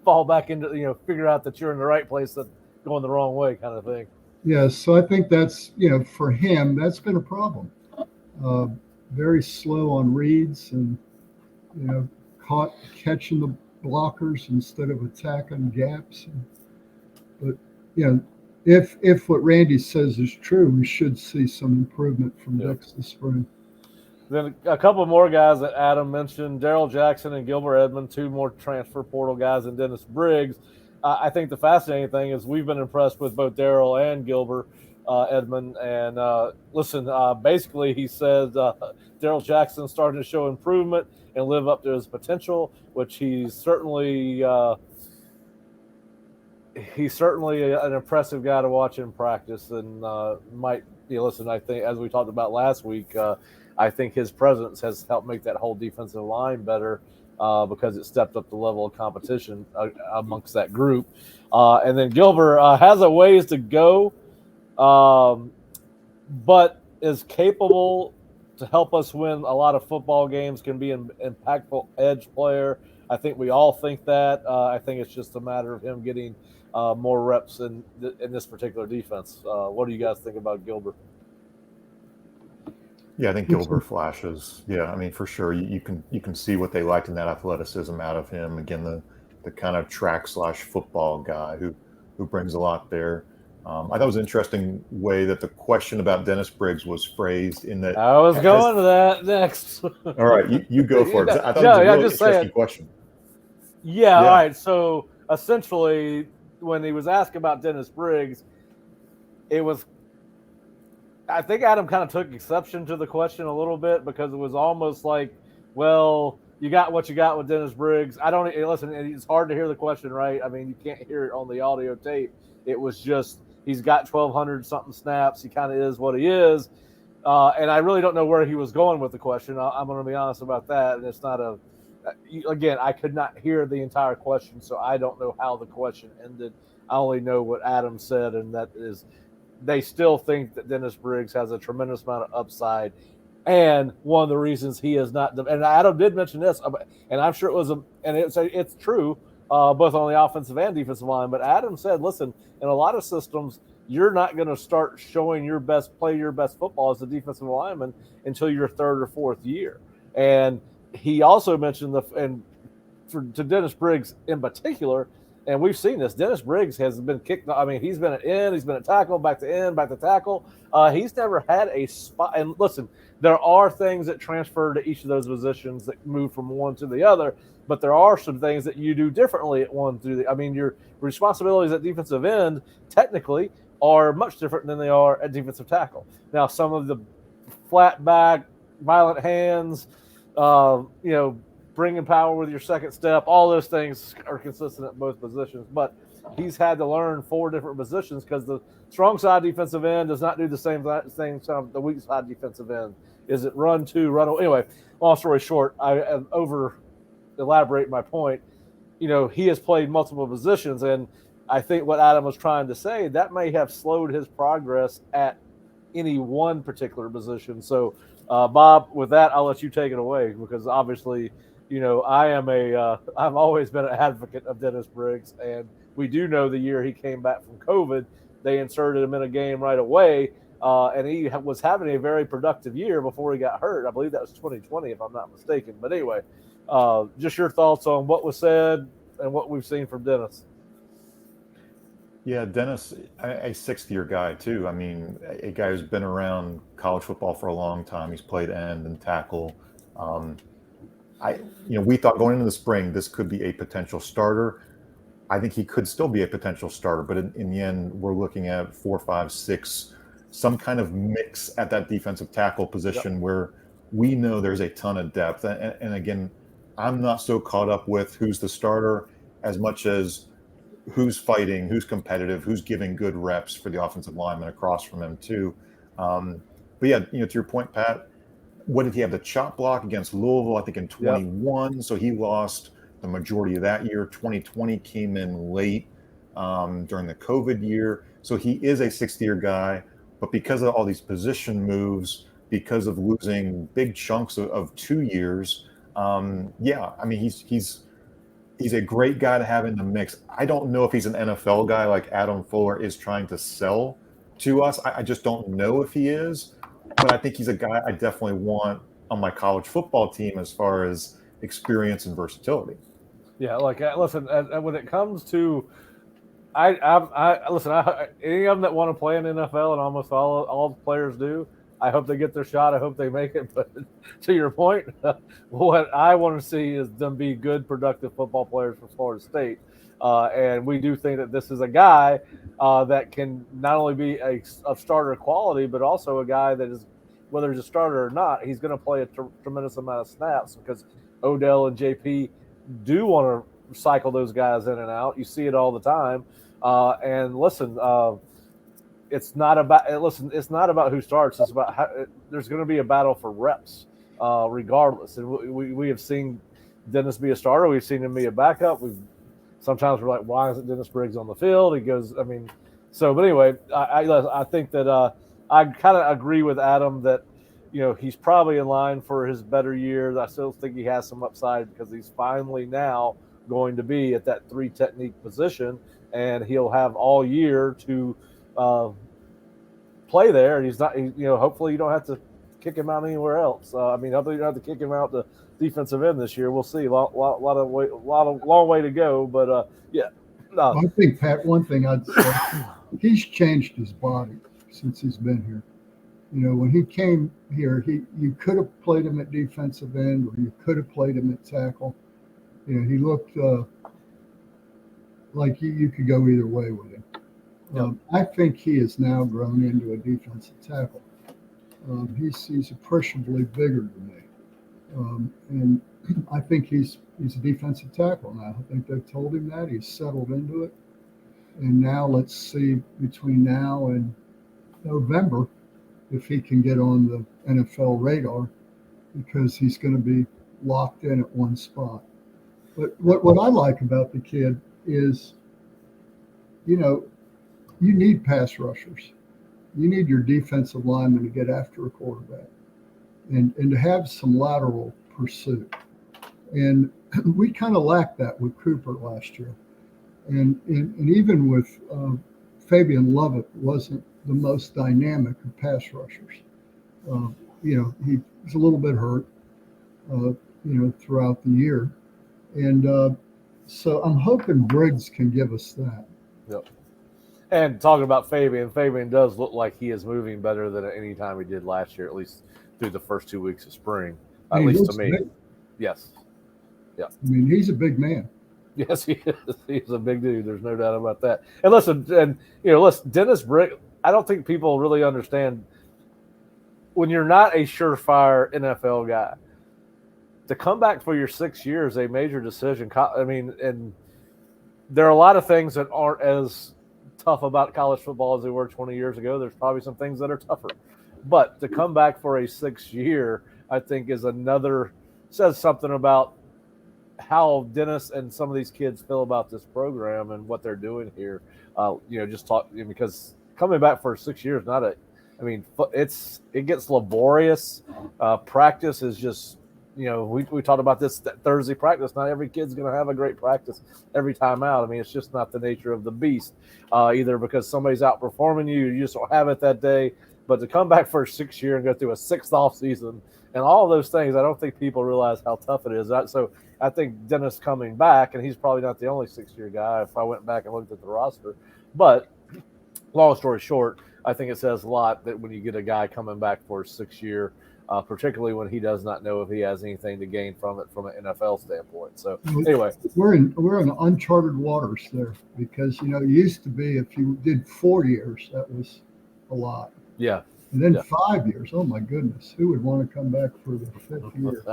fall back into, figure out that you're in the right place, that's going the wrong way kind of thing. Yeah, so I think that's, for him, that's been a problem. Very slow on reads and, catching the blockers instead of attacking gaps. But, if what Randy says is true, we should see some improvement from Dix this spring. Then a couple more guys that Adam mentioned, Daryl Jackson and Gilbert Edmond, two more transfer portal guys, and Dennis Briggs. I think the fascinating thing is we've been impressed with both Daryl and Gilbert Edmond. And basically he says Daryl Jackson starting to show improvement and live up to his potential, which he's certainly an impressive guy to watch in practice, and might be. Listen, I think as we talked about last week, I think his presence has helped make that whole defensive line better because it stepped up the level of competition amongst that group. And then Gilbert has a ways to go, but is capable to help us win a lot of football games, can be an impactful edge player. I think we all think that. I think it's just a matter of him getting more reps in this particular defense. What do you guys think about Gilbert? Yeah, I think Gilbert flashes. Yeah, I mean, for sure, you can see what they liked in that athleticism out of him. Again, the kind of track/football guy who brings a lot there. I thought it was an interesting way that the question about Dennis Briggs was phrased. In that, I was going to that next. all right, you go for it. 'Cause I thought it was No, a yeah, really just interesting saying. question. Yeah, all Yeah, right. So essentially, when he was asked about Dennis Briggs, it was, I think Adam kind of took exception to the question a little bit because it was almost like, well, you got what you got with Dennis Briggs. I don't listen. It's hard to hear the question, right? I mean, you can't hear it on the audio tape. It was just he's got 1,200 something snaps. He kind of is what he is, and I really don't know where he was going with the question. I'm going to be honest about that. And it's not a again, I could not hear the entire question, so I don't know how the question ended. I only know what Adam said, and that is they still think that Dennis Briggs has a tremendous amount of upside. And one of the reasons he is not, and Adam did mention this, and I'm sure it was, and it's true, both on the offensive and defensive line. But Adam said, listen, in a lot of systems, you're not going to start showing your best football as a defensive lineman until your third or fourth year. And he also mentioned to Dennis Briggs in particular, and we've seen this. Dennis Briggs has been kicked. I mean, he's been at end, he's been at tackle, back to end, back to tackle. He's never had a spot. And listen, there are things that transfer to each of those positions that move from one to the other, but there are some things that you do differently at one through the. I mean, your responsibilities at defensive end technically are much different than they are at defensive tackle. Now, some of the flat back, violent hands, bringing power with your second step, all those things are consistent at both positions. But he's had to learn 4 different positions because the strong side defensive end does not do the same thing the weak side defensive end. Is it run to, run away? Anyway, long story short, I over elaborate my point. He has played multiple positions, and I think what Adam was trying to say, that may have slowed his progress at any one particular position. So, Bob, with that, I'll let you take it away because obviously, I've always been an advocate of Dennis Briggs, and we do know the year he came back from COVID, they inserted him in a game right away, and he was having a very productive year before he got hurt. I believe that was 2020, if I'm not mistaken. But anyway, just your thoughts on what was said and what we've seen from Dennis. yeah, Dennis, a sixth-year guy too. I mean, a guy who's been around college football for a long time. He's played end and tackle. We thought going into the spring this could be a potential starter. I think he could still be a potential starter, but in the end, we're looking at 4, 5, 6, some kind of mix at that defensive tackle position where we know there's a ton of depth. And again, I'm not so caught up with who's the starter as much as who's fighting, who's competitive, who's giving good reps for the offensive lineman across from him too. But yeah, to your point, Pat, what did he have? The chop block against Louisville, I think in 21. So he lost the majority of that year. 2020 came in late during the COVID year. So he is a sixth-year guy, but because of all these position moves, because of losing big chunks of 2 years, I mean, he's a great guy to have in the mix. I don't know if he's an NFL guy like Adam Fuller is trying to sell to us. I just don't know if he is. But I think he's a guy I definitely want on my college football team as far as experience and versatility. Yeah, listen, when it comes to, I listen. Any of them that want to play in NFL, and almost all the players do. I hope they get their shot. I hope they make it. But to your point, what I want to see is them be good, productive football players for Florida State. And we do think that this is a guy that can not only be a starter quality, but also a guy that is, whether he's a starter or not, he's going to play a tremendous amount of snaps because Odell and JP do want to cycle those guys in and out. You see it all the time. And listen, it's not about who starts. It's about how there's going to be a battle for reps, regardless. And we have seen Dennis be a starter. We've seen him be a backup. Sometimes we're like, why isn't Dennis Briggs on the field? He goes, I mean, but anyway, I think that I kind of agree with Adam that, he's probably in line for his better years. I still think he has some upside because he's finally now going to be at that 3 technique position, and he'll have all year to play there. And he's not, hopefully you don't have to kick him out anywhere else. I mean, other than have to kick him out the defensive end this year. We'll see. Long way to go. But yeah, no. Well, I think, Pat, one thing I'd say, he's changed his body since he's been here. You know, when he came here, you could have played him at defensive end, or you could have played him at tackle. You know, he looked like you could go either way with him. I think he has now grown into a defensive tackle. He's appreciably bigger than me, and I think he's a defensive tackle now. I think they've told him that. He's settled into it, and now let's see between now and November if he can get on the NFL radar, because he's going to be locked in at one spot. But what I like about the kid is, you know, you need pass rushers. You need your defensive lineman to get after a quarterback and to have some lateral pursuit. And we kind of lacked that with Cooper last year. And even with Fabian Lovett wasn't the most dynamic of pass rushers. You know, he's a little bit hurt, you know, throughout the year. And so I'm hoping Briggs can give us that. Yep. And talking about Fabian does look like he is moving better than any time he did last year, at least through the first 2 weeks of spring, at least to me. Big. Yes. Yeah. I mean, he's a big man. Yes, he is. He's a big dude. There's no doubt about that. And listen, Dennis Briggs, I don't think people really understand when you're not a surefire NFL guy, to come back for your 6 years, a major decision. I mean, and there are a lot of things that aren't as tough about college football as they were 20 years ago. There's probably some things that are tougher. But to come back for a 6 year, I think says something about how Dennis and some of these kids feel about this program and what they're doing here. Because coming back for 6 years, it gets laborious. Practice is just, we talked about this Thursday practice. Not every kid's going to have a great practice every time out. I mean, it's just not the nature of the beast, either because somebody's outperforming you, you just don't have it that day. But to come back for a 6 year and go through a sixth off season and all of those things, I don't think people realize how tough it is. So I think Dennis coming back, and he's probably not the only 6 year guy if I went back and looked at the roster. But long story short, I think it says a lot that when you get a guy coming back for a 6 year, particularly when he does not know if he has anything to gain from it from an NFL standpoint. So anyway, we're in uncharted waters there, because it used to be if you did 4 years, that was a lot. Yeah. And then 5 years, oh my goodness, who would want to come back for the fifth year?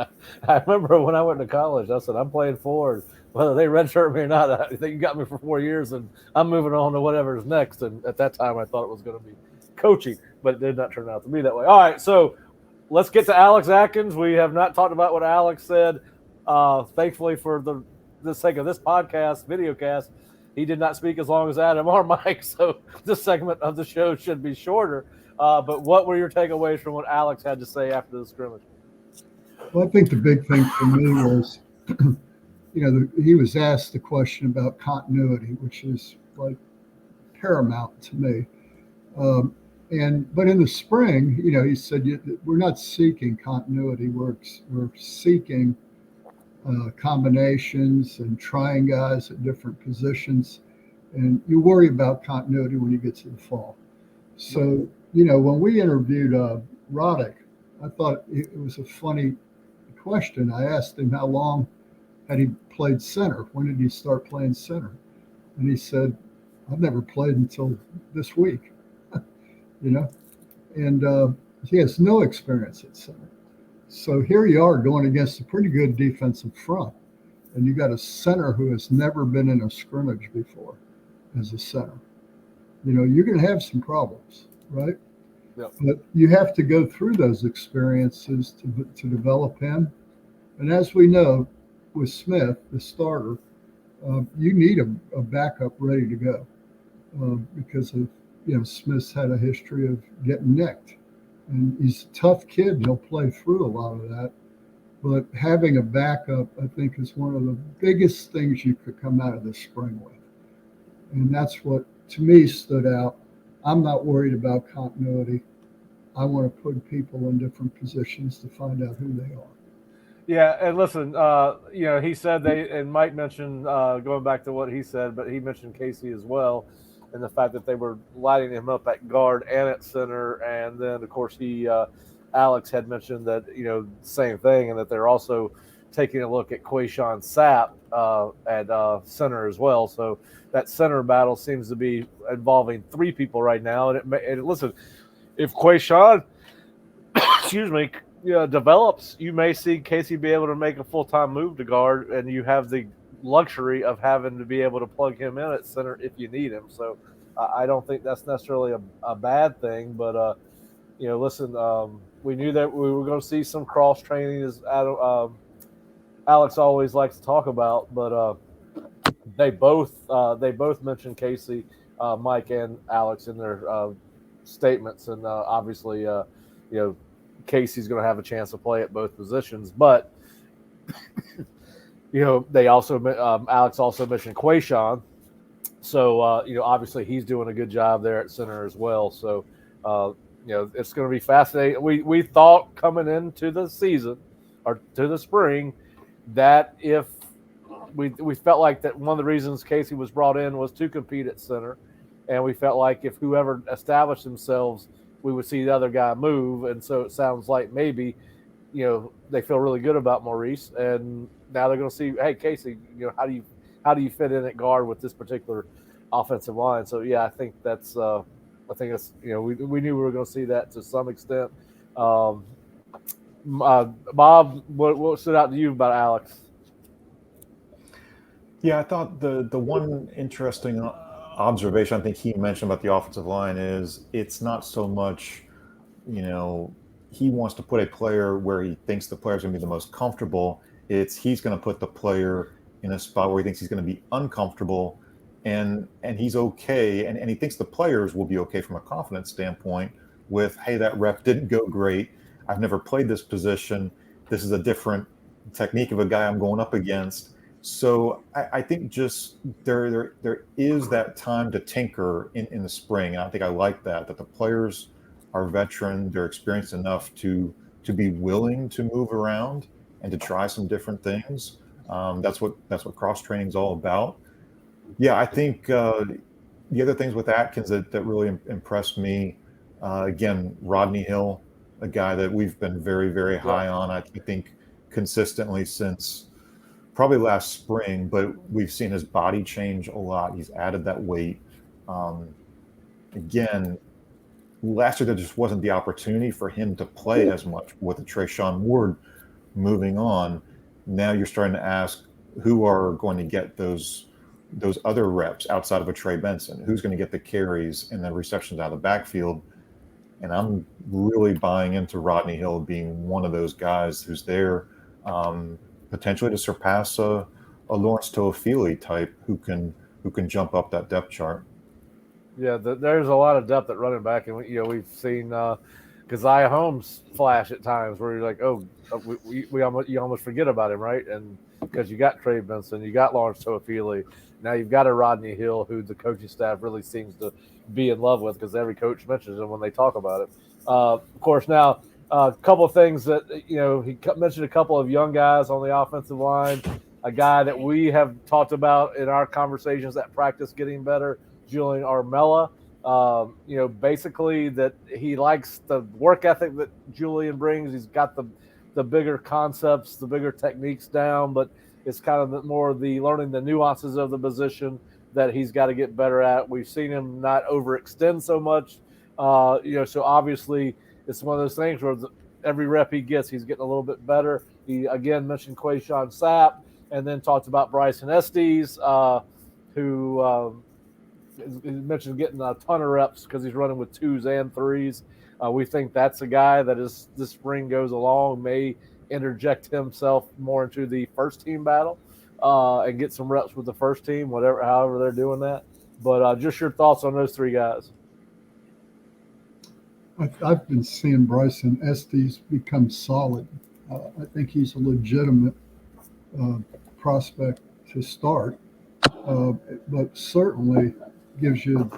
I remember when I went to college, I said, I'm playing forward. Whether they redshirt me or not, I think you got me for 4 years, and I'm moving on to whatever's next. And at that time, I thought it was going to be coaching, but it did not turn out to be that way. All right, so let's get to Alex Atkins. We have not talked about what Alex said. Thankfully, for the sake of this podcast, videocast, he did not speak as long as Adam or Mike, so this segment of the show should be shorter. But what were your takeaways from what Alex had to say after the scrimmage? Well, I think the big thing for me was, he was asked the question about continuity, which is like paramount to me. But in the spring, he said, we're not seeking continuity. We're seeking combinations and trying guys at different positions. And you worry about continuity when you get to the fall. So, when we interviewed Roddick, I thought it was a funny question. I asked him how long had he played center? When did he start playing center? And he said, I've never played until this week, and he has no experience at center. So here you are going against a pretty good defensive front, and you got a center who has never been in a scrimmage before as a center. You're going to have some problems, right? Yep. But you have to go through those experiences to develop him. And as we know, with Smith, the starter, you need a backup ready to go because of Smith's had a history of getting nicked, and he's a tough kid. And he'll play through a lot of that. But having a backup, I think, is one of the biggest things you could come out of this spring with, and that's what to me stood out. I'm not worried about continuity. I want to put people in different positions to find out who they are. Yeah, and listen, he said and Mike mentioned going back to what he said, but he mentioned Casey as well, and the fact that they were lighting him up at guard and at center, and then of course Alex had mentioned that same thing, and that they're also taking a look at Quayshawn Sapp at center as well. So that center battle seems to be involving three people right now, and listen, if Quayshawn, excuse me, develops, you may see Casey be able to make a full-time move to guard, and you have the luxury of having to be able to plug him in at center if you need him. So I don't think that's necessarily a bad thing, but listen, we knew that we were going to see some cross training, as Alex always likes to talk about, but they both mentioned Casey, Mike and Alex in their statements, and obviously Casey's going to have a chance to play at both positions, but they also Alex also mentioned Quayshawn, so obviously he's doing a good job there at center as well. So it's going to be fascinating. We thought coming into the season or to the spring that if we felt like that one of the reasons Casey was brought in was to compete at center, and we felt like if whoever established themselves, we would see the other guy move. And so it sounds like maybe, they feel really good about Maurice, and now they're going to see, hey, Casey, how do you fit in at guard with this particular offensive line? So yeah, I think that's we knew we were going to see that to some extent. Bob, what stood out to you about Alex? Yeah, I thought the one interesting observation I think he mentioned about the offensive line is it's not so much, he wants to put a player where he thinks the player's going to be the most comfortable. It's he's going to put the player in a spot where he thinks he's going to be uncomfortable, and he's okay, and he thinks the players will be okay from a confidence standpoint with, hey, that rep didn't go great. I've never played this position. This is a different technique of a guy I'm going up against. So I think just there is that time to tinker in the spring. And I think I like that the players are veteran, they're experienced enough to be willing to move around and to try some different things. That's what cross training is all about. Yeah, I think the other things with Atkins that really impressed me, again, Rodney Hill, a guy that we've been very, very high on. I think consistently since probably last spring, but we've seen his body change a lot. He's added that weight. Again, last year there just wasn't the opportunity for him to play as much with the Trayshawn Ward moving on. Now you're starting to ask who are going to get those other reps outside of a Trey Benson, who's going to get the carries and the receptions out of the backfield. And I'm really buying into Rodney Hill being one of those guys who's there, potentially to surpass a Lawrence Toafili type who can jump up that depth chart. Yeah, there's a lot of depth at running back, and we've seen Keziah Holmes flash at times where you're like, oh, you almost forget about him, right? And because you got Trey Benson, you got Lawrence Toafili, now you've got a Rodney Hill who the coaching staff really seems to be in love with because every coach mentions him when they talk about it. Of course, now. A couple of things that, he mentioned a couple of young guys on the offensive line, a guy that we have talked about in our conversations at practice getting better, Julian Armella. Basically that he likes the work ethic that Julian brings. He's got the bigger concepts, the bigger techniques down, but it's kind of more the learning the nuances of the position that he's got to get better at. We've seen him not overextend so much, so obviously – it's one of those things where every rep he gets, he's getting a little bit better. He, again, mentioned Quayshawn Sapp and then talked about Bryson Estes, who mentioned getting a ton of reps because he's running with 2s and 3s. We think that's a guy that as this spring goes along may interject himself more into the first-team battle and get some reps with the first team, however they're doing that. But just your thoughts on those three guys. I've been seeing Bryson Estes become solid. I think he's a legitimate prospect to start, but certainly gives you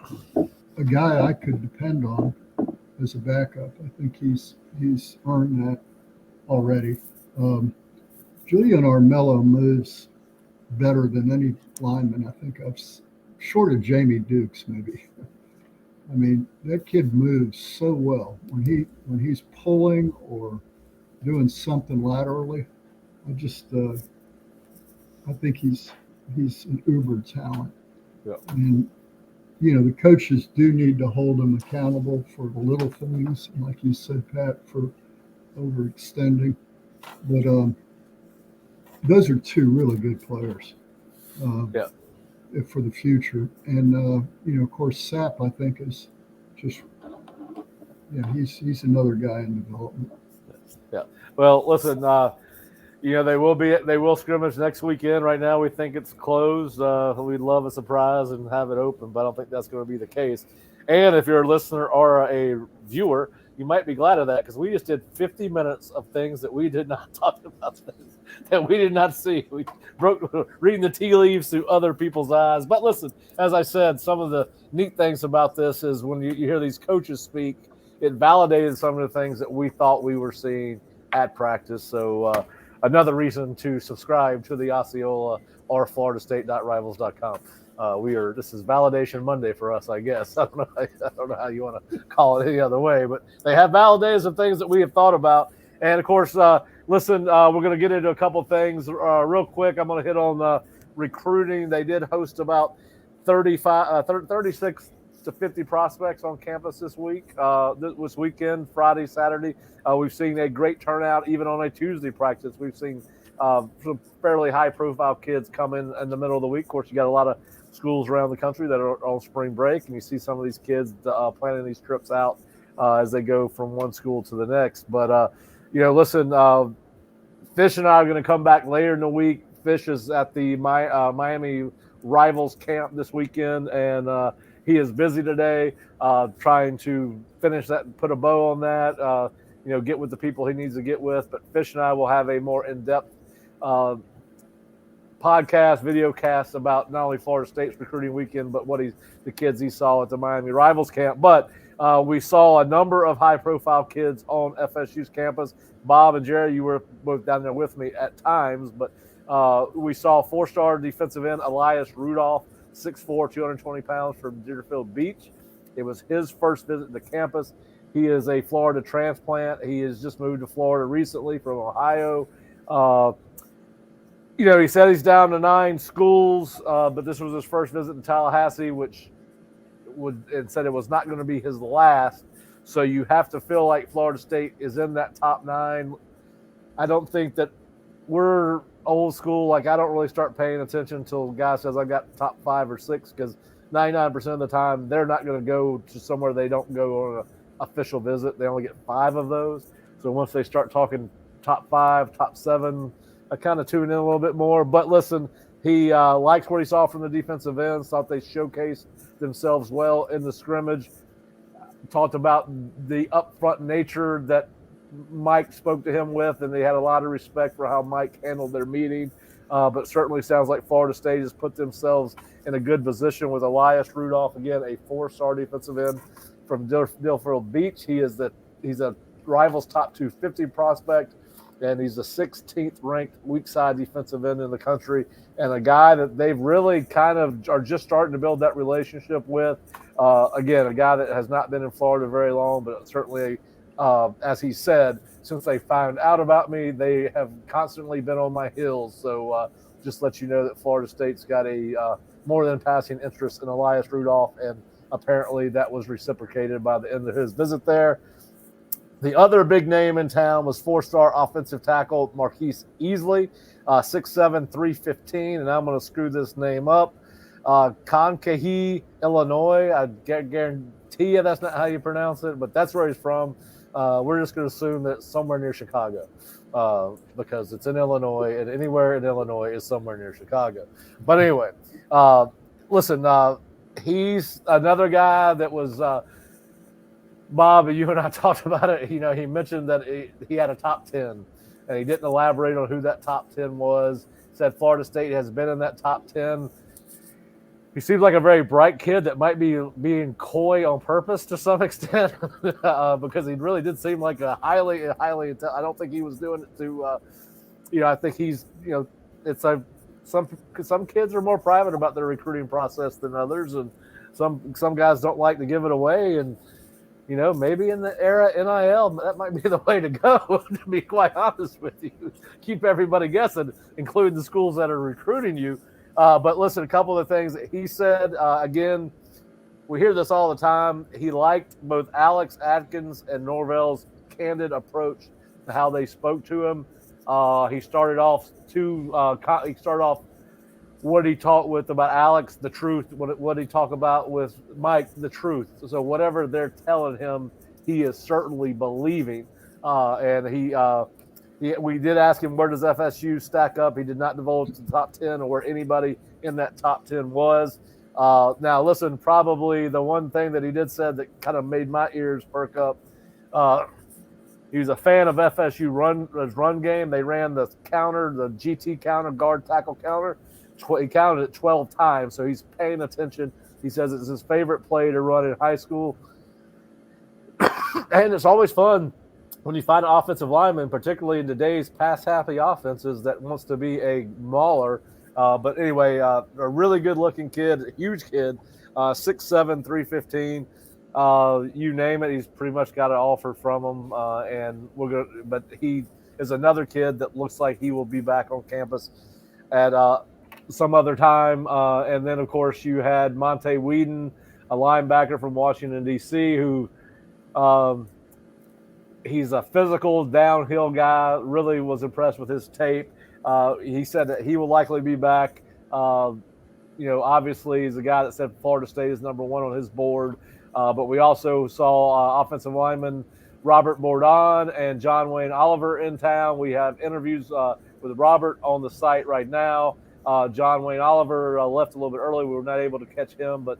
a guy I could depend on as a backup. I think he's earned that already. Julian Armello moves better than any lineman I think I've, short of Jamie Dukes maybe. I mean, that kid moves so well when he's pulling or doing something laterally. I think he's an uber talent. Yeah. And the coaches do need to hold him accountable for the little things, and like you said, Pat, for overextending. But those are two really good players. For the future. And of course, Sapp, I think, is just he's another guy in development. Yeah. Well, listen, they will scrimmage next weekend. Right now, we think it's closed. We'd love a surprise and have it open, but I don't think that's going to be the case. And if you're a listener or a viewer, you might be glad of that, because we just did 50 minutes of things that we did not talk about, that we did not see. We broke reading the tea leaves through other people's eyes. But listen, as I said, some of the neat things about this is when you hear these coaches speak, it validated some of the things that we thought we were seeing at practice. So another reason to subscribe to the Osceola or FloridaState.rivals.com. This is validation Monday for us, I guess. I don't know how you want to call it any other way, but they have validated some things that we have thought about. And of course, listen, we're going to get into a couple things real quick. I'm going to hit on recruiting. They did host about 36 to 50 prospects on campus this weekend, Friday, Saturday. We've seen a great turnout even on a Tuesday practice. We've seen some fairly high-profile kids come in the middle of the week. Of course, you got a lot of schools around the country that are on spring break, and you see some of these kids planning these trips out as they go from one school to the next. But, listen, Fish and I are going to come back later in the week. Fish is at the Miami Rivals camp this weekend, and he is busy today trying to finish that and put a bow on that, get with the people he needs to get with. But Fish and I will have a more in-depth podcast, video cast about not only Florida State's recruiting weekend, but the kids he saw at the Miami Rivals camp. But we saw a number of high-profile kids on FSU's campus. Bob and Jerry, you were both down there with me at times, but we saw four-star defensive end Elias Rudolph, 6'4", 220 pounds, from Deerfield Beach. It was his first visit to campus. He is a Florida transplant. He has just moved to Florida recently from Ohio. He said he's down to 9 schools, but this was his first visit in Tallahassee, and said it was not going to be his last. So you have to feel like Florida State is in that top 9. I don't think that we're old school. Like, I don't really start paying attention until a guy says I got top 5 or 6, because 99% of the time they're not going to go to somewhere they don't go on an official visit. They only get 5 of those. So once they start talking top 5, top 7, I kind of tune in a little bit more. But listen, he likes what he saw from the defensive ends, thought they showcased themselves well in the scrimmage, talked about the upfront nature that Mike spoke to him with, and they had a lot of respect for how Mike handled their meeting. But certainly sounds like Florida State has put themselves in a good position with Elias Rudolph, again, a 4-star defensive end from Deerfield Beach. He's a Rivals top 250 prospect, and he's the 16th ranked weak side defensive end in the country, and a guy that they've really kind of are just starting to build that relationship with. Again, a guy that has not been in Florida very long, but certainly, as he said, since they found out about me, they have constantly been on my heels. So just let you know that Florida State's got a more than passing interest in Elias Rudolph, and apparently that was reciprocated by the end of his visit there. The other big name in town was 4-star offensive tackle Marquise Easley, 6'7", 315, and I'm going to screw this name up. Kankakee, Illinois. I guarantee you that's not how you pronounce it, but that's where he's from. We're just going to assume that it's somewhere near Chicago because it's in Illinois, and anywhere in Illinois is somewhere near Chicago. But anyway, listen, he's another guy that was Bob, you and I talked about it. He mentioned that he had a top 10, and he didn't elaborate on who that top 10 was. Said Florida State has been in that top 10. he seems like a very bright kid that might be being coy on purpose to some extent, because he really did seem like a highly. I don't think he was doing it to, I think he's, it's some kids are more private about their recruiting process than others, and some guys don't like to give it away, and maybe in the era NIL, that might be the way to go. To be quite honest with you, keep everybody guessing, including the schools that are recruiting you. But listen, a couple of things that he said. Again, we hear this all the time. He liked both Alex Atkins and Norvell's candid approach to how they spoke to him. He started off what did he talk with about Alex, the truth. What did he talk about with Mike, the truth. So whatever they're telling him, he is certainly believing. And we did ask him, where does FSU stack up? He did not divulge the top 10 or where anybody in that top 10 was. Now, listen, probably the one thing that he did said that kind of made my ears perk up, he was a fan of FSU run game. They ran the counter, the GT counter, guard tackle counter. He counted it 12 times, so he's paying attention. He says it's his favorite play to run in high school. And it's always fun when you find an offensive lineman, particularly in today's pass-happy offenses, that wants to be a mauler. But anyway, a really good-looking kid, a huge kid, 6'7", 315. You name it, he's pretty much got an offer from him. But he is another kid that looks like he will be back on campus at some other time. And then, of course, you had Monte Whedon, a linebacker from Washington, D.C., who he's a physical downhill guy, really was impressed with his tape. He said that he will likely be back. Obviously, he's a guy that said Florida State is number one on his board. But we also saw offensive lineman Robert Bourdon and John Wayne Oliver in town. We have interviews with Robert on the site right now. John Wayne Oliver left a little bit early. We were not able to catch him, but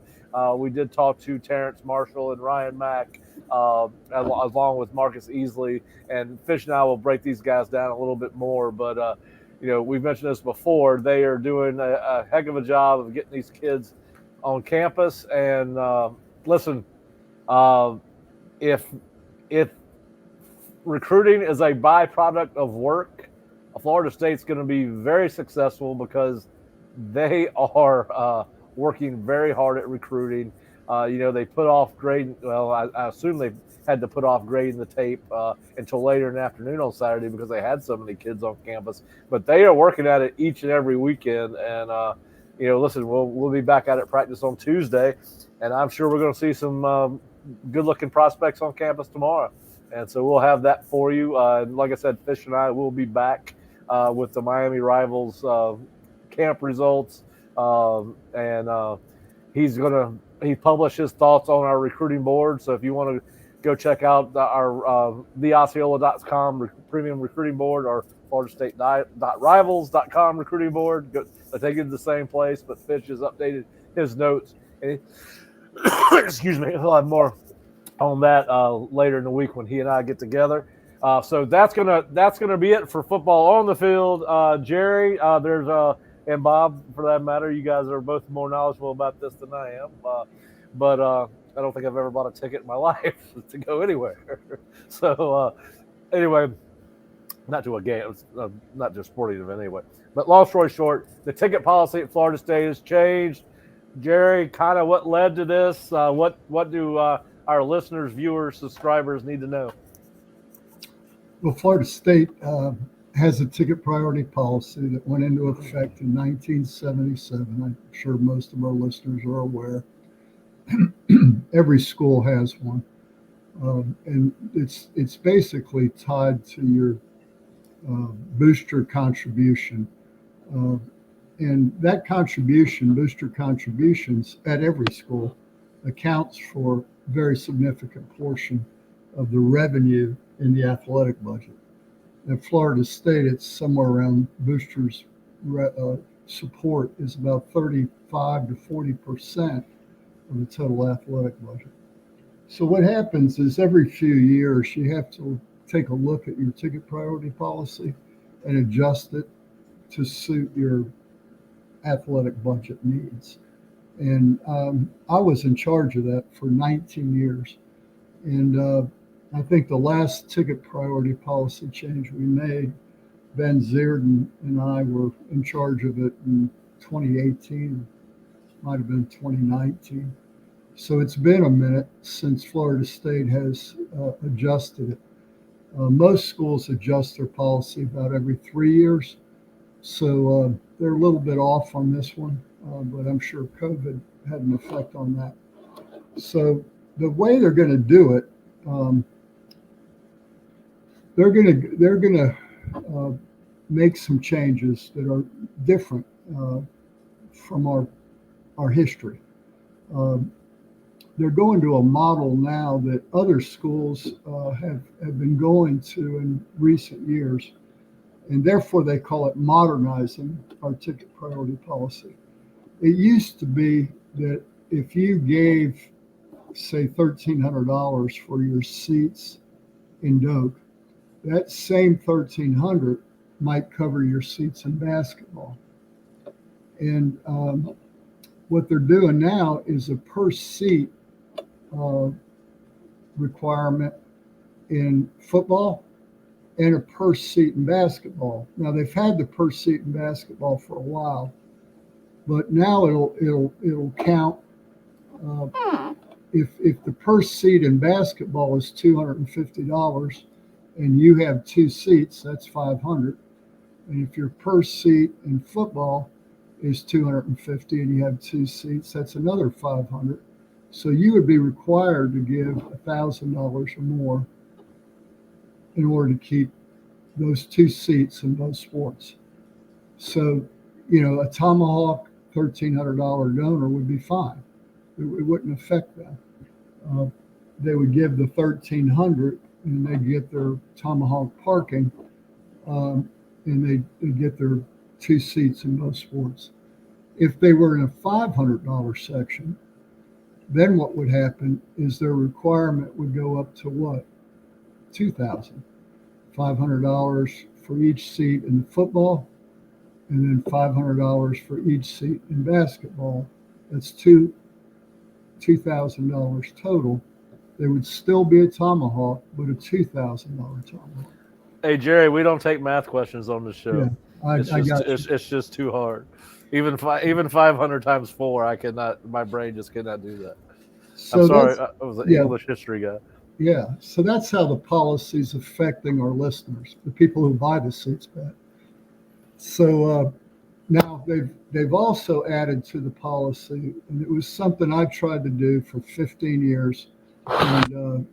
we did talk to Terrence Marshall and Ryan Mack, along with Marcus Easley. And Fish and I will break these guys down a little bit more. But, we've mentioned this before. They are doing a heck of a job of getting these kids on campus. And listen, if recruiting is a byproduct of work, Florida State's going to be very successful because they are working very hard at recruiting. They put off grading. Well, I assume they had to put off grading the tape until later in the afternoon on Saturday because they had so many kids on campus. But they are working at it each and every weekend. And, listen, we'll be back at it practice on Tuesday. And I'm sure we're going to see some good-looking prospects on campus tomorrow. And so we'll have that for you. Like I said, Fish and I will be back with the Miami Rivals camp results. He published his thoughts on our recruiting board. So if you want to go check out our theosceola.com premium recruiting board or FloridaState.rivals.com recruiting board, I think it's the same place, but Fish has updated his notes. And excuse me, he'll have more on that later in the week when he and I get together. So that's gonna be it for football on the field. Jerry, and Bob, for that matter, you guys are both more knowledgeable about this than I am. But I don't think I've ever bought a ticket in my life to go anywhere. So anyway, not to a game, not just sporting event anyway. But long story short, the ticket policy at Florida State has changed. Jerry, kind of what led to this? What do our listeners, viewers, subscribers need to know? Well, Florida State has a ticket priority policy that went into effect in 1977. I'm sure most of our listeners are aware. Every school has one. And it's basically tied to your booster contribution. And that contribution, booster contributions at every school, accounts for a very significant portion of the revenue in the athletic budget. At Florida State, it's somewhere around boosters support is about 35 to 40% of the total athletic budget. So what happens is every few years you have to take a look at your ticket priority policy and adjust it to suit your athletic budget needs. And I was in charge of that for 19 years. And I think the last ticket priority policy change we made, Ben Zierden and I were in charge of it in 2018, might have been 2019. So it's been a minute since Florida State has adjusted it. Most schools adjust their policy about every 3 years. So they're a little bit off on this one, but I'm sure COVID had an effect on that. So the way they're going to do it, they're going to make some changes that are different from our history. They're going to a model now that other schools have been going to in recent years, and therefore they call it modernizing our ticket priority policy. It used to be that if you gave, say, $1,300 for your seats in Doak, that same $1,300 might cover your seats in basketball. And what they're doing now is a per seat requirement in football and a per seat in basketball. Now they've had the per seat in basketball for a while, but now it'll count. If the per seat in basketball is $250 and you have 2 seats, that's $500. And if your per seat in football is $250 and you have 2 seats, that's another $500. So you would be required to give $1,000 or more in order to keep those 2 seats in both sports. So, a Tomahawk $1,300 donor would be fine. It wouldn't affect them. They would give the $1,300 and they'd get their Tomahawk parking, and they'd get their 2 seats in both sports. If they were in a $500 section, then what would happen is their requirement would go up to what? $2,000. $500 for each seat in football, and then $500 for each seat in basketball. That's $2,000 total. They would still be a Tomahawk, but a $2,000 Tomahawk. Hey, Jerry, we don't take math questions on the show. Yeah, I got you. It's just too hard. Even 500 times 4, I cannot. My brain just cannot do that. So I'm sorry. I was an English history guy. Yeah, so that's how the policy is affecting our listeners, the people who buy the seats back. So now they've also added to the policy, and it was something I tried to do for 15 years and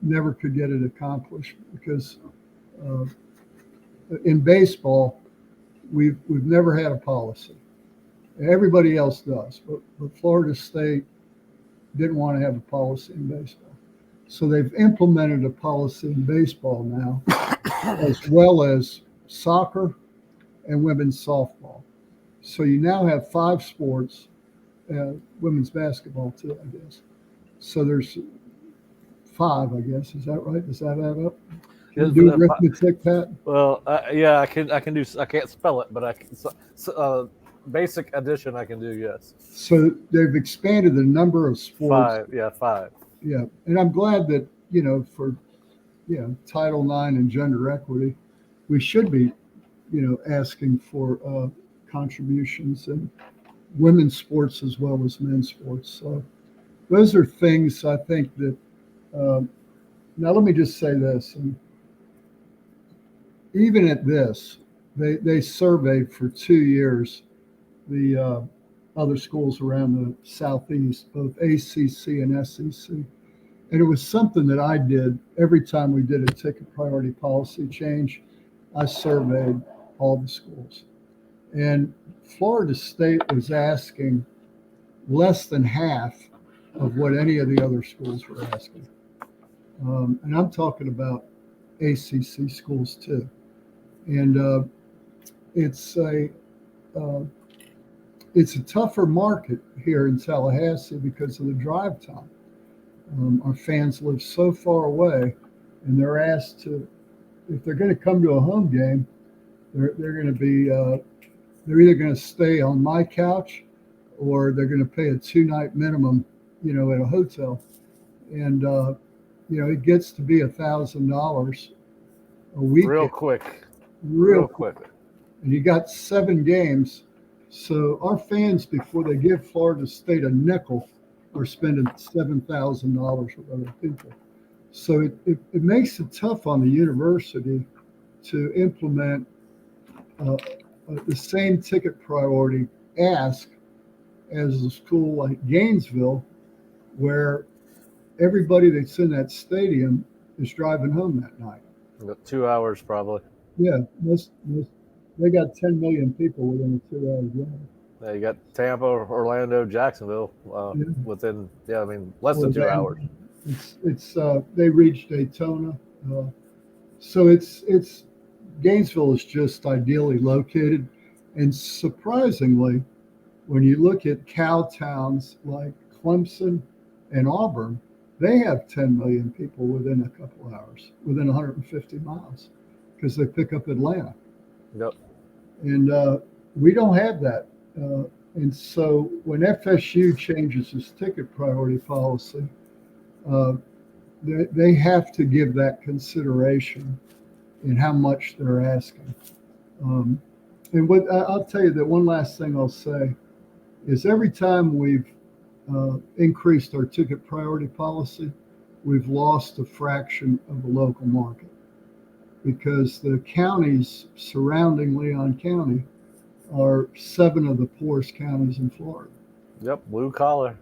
never could get it accomplished because in baseball we've never had a policy. Everybody else does, but Florida State didn't want to have a policy in baseball. So they've implemented a policy in baseball now, as well as soccer and women's softball. So you now have 5 sports, women's basketball too, I guess. So there's 5, I guess. Is that right? Does that add up? Can you do arithmetic, Pat? Well, yeah, I can do. I can't spell it, but I can. Basic addition, I can do. Yes. So they've expanded the number of sports. 5. Yeah, 5. Yeah, and I'm glad that for Title IX and gender equity, we should be asking for contributions in women's sports as well as men's sports. So those are things I think that. Now let me just say this, and even at this, they surveyed for 2 years the other schools around the Southeast, both ACC and SEC. And it was something that I did every time we did a ticket priority policy change. I surveyed all the schools. And Florida State was asking less than half of what any of the other schools were asking. And I'm talking about ACC schools too. And it's a tougher market here in Tallahassee because of the drive time. Our fans live so far away, and they're asked to, if they're going to come to a home game, they're going to be, they're either going to stay on my couch or they're going to pay a 2-night minimum, at a hotel. And, it gets to be $1,000 a week. Real quick. And you got 7 games. So our fans, before they give Florida State a nickel, are spending $7,000 with other people. So it makes it tough on the university to implement the same ticket priority ask as a school like Gainesville, where everybody that's in that stadium is driving home that night. 2 hours probably. Yeah, they got 10 million people within a 2-hour drive. Yeah, you got Tampa, Orlando, Jacksonville within less than 2 hours. It's they reached Daytona, so it's Gainesville is just ideally located, and surprisingly, when you look at cow towns like Clemson and Auburn, they have 10 million people within a couple of hours, within 150 miles, because they pick up Atlanta. Yep. And we don't have that. And so when FSU changes its ticket priority policy, they have to give that consideration in how much they're asking. And what I'll tell you, that one last thing I'll say is every time we've increased our ticket priority policy, we've lost a fraction of the local market, because the counties surrounding Leon County are 7 of the poorest counties in Florida. Yep, blue collar.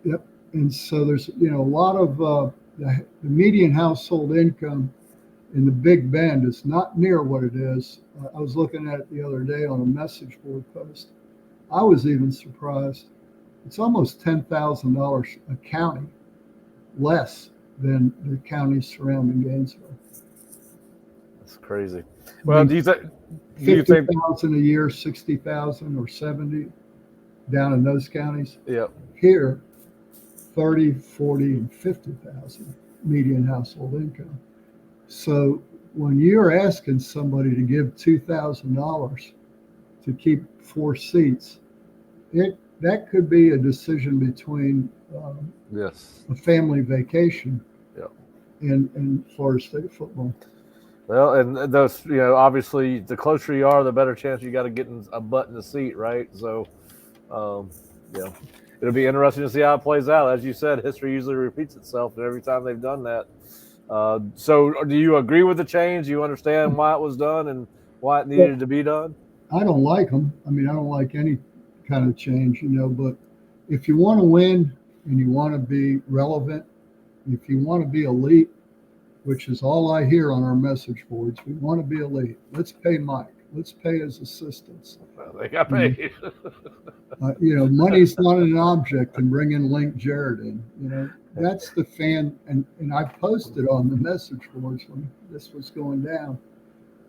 Yep. And so there's, a lot of the median household income in the Big Bend is not near what it is. I was looking at it the other day on a message board post. I was even surprised. It's almost $10,000 a county less than the counties surrounding Gainesville. That's crazy. Well, do you think 50,000 a year, 60,000 or 70 down in those counties? Yep. Here, 30, 40, and 50,000 median household income. So when you're asking somebody to give $2,000 to keep 4 seats, that could be a decision between a family vacation and Florida State football. Well, and those, obviously, the closer you are, the better chance you got to get a butt in the seat, right? So, it'll be interesting to see how it plays out. As you said, history usually repeats itself, and every time they've done that. So, do you agree with the change? Do you understand why it was done and why it needed to be done? I don't like them. I mean, I don't like any kind of change, but if you want to win and you want to be relevant, if you want to be elite, which is all I hear on our message boards, we want to be elite. Let's pay Mike. Let's pay his assistants. They got paid. Money's not an object, and bring in Link Jarrett in. That's the fan. And I posted on the message boards when this was going down.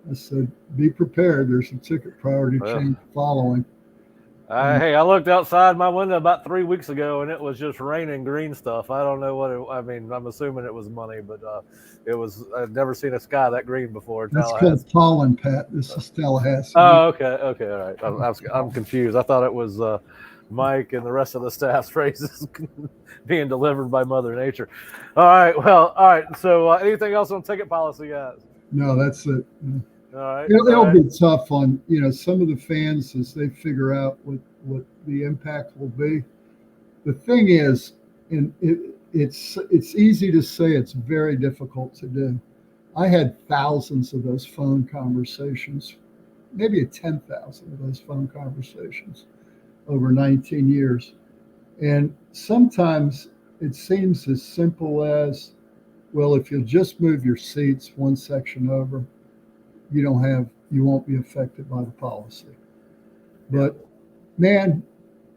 I said, be prepared. There's a ticket priority change following. Hey, I looked outside my window about 3 weeks ago, and it was just raining green stuff. I don't know what I'm assuming it was money, but it was. I've never seen a sky that green before in That's Tallahassee. called pollen, Pat. This is Tallahassee. Oh, okay, all right. I'm confused. I thought it was Mike and the rest of the staff's phrases being delivered by Mother Nature. All right. So anything else on ticket policy, guys? No, that's it. All right. It'll be tough on some of the fans as they figure out what the impact will be. The thing is, and it's easy to say, it's very difficult to do. I had thousands of those phone conversations, maybe 10,000 of those phone conversations over 19 years. And sometimes it seems as simple as, well, if you'll just move your seats one section over, you won't be affected by the policy. But man,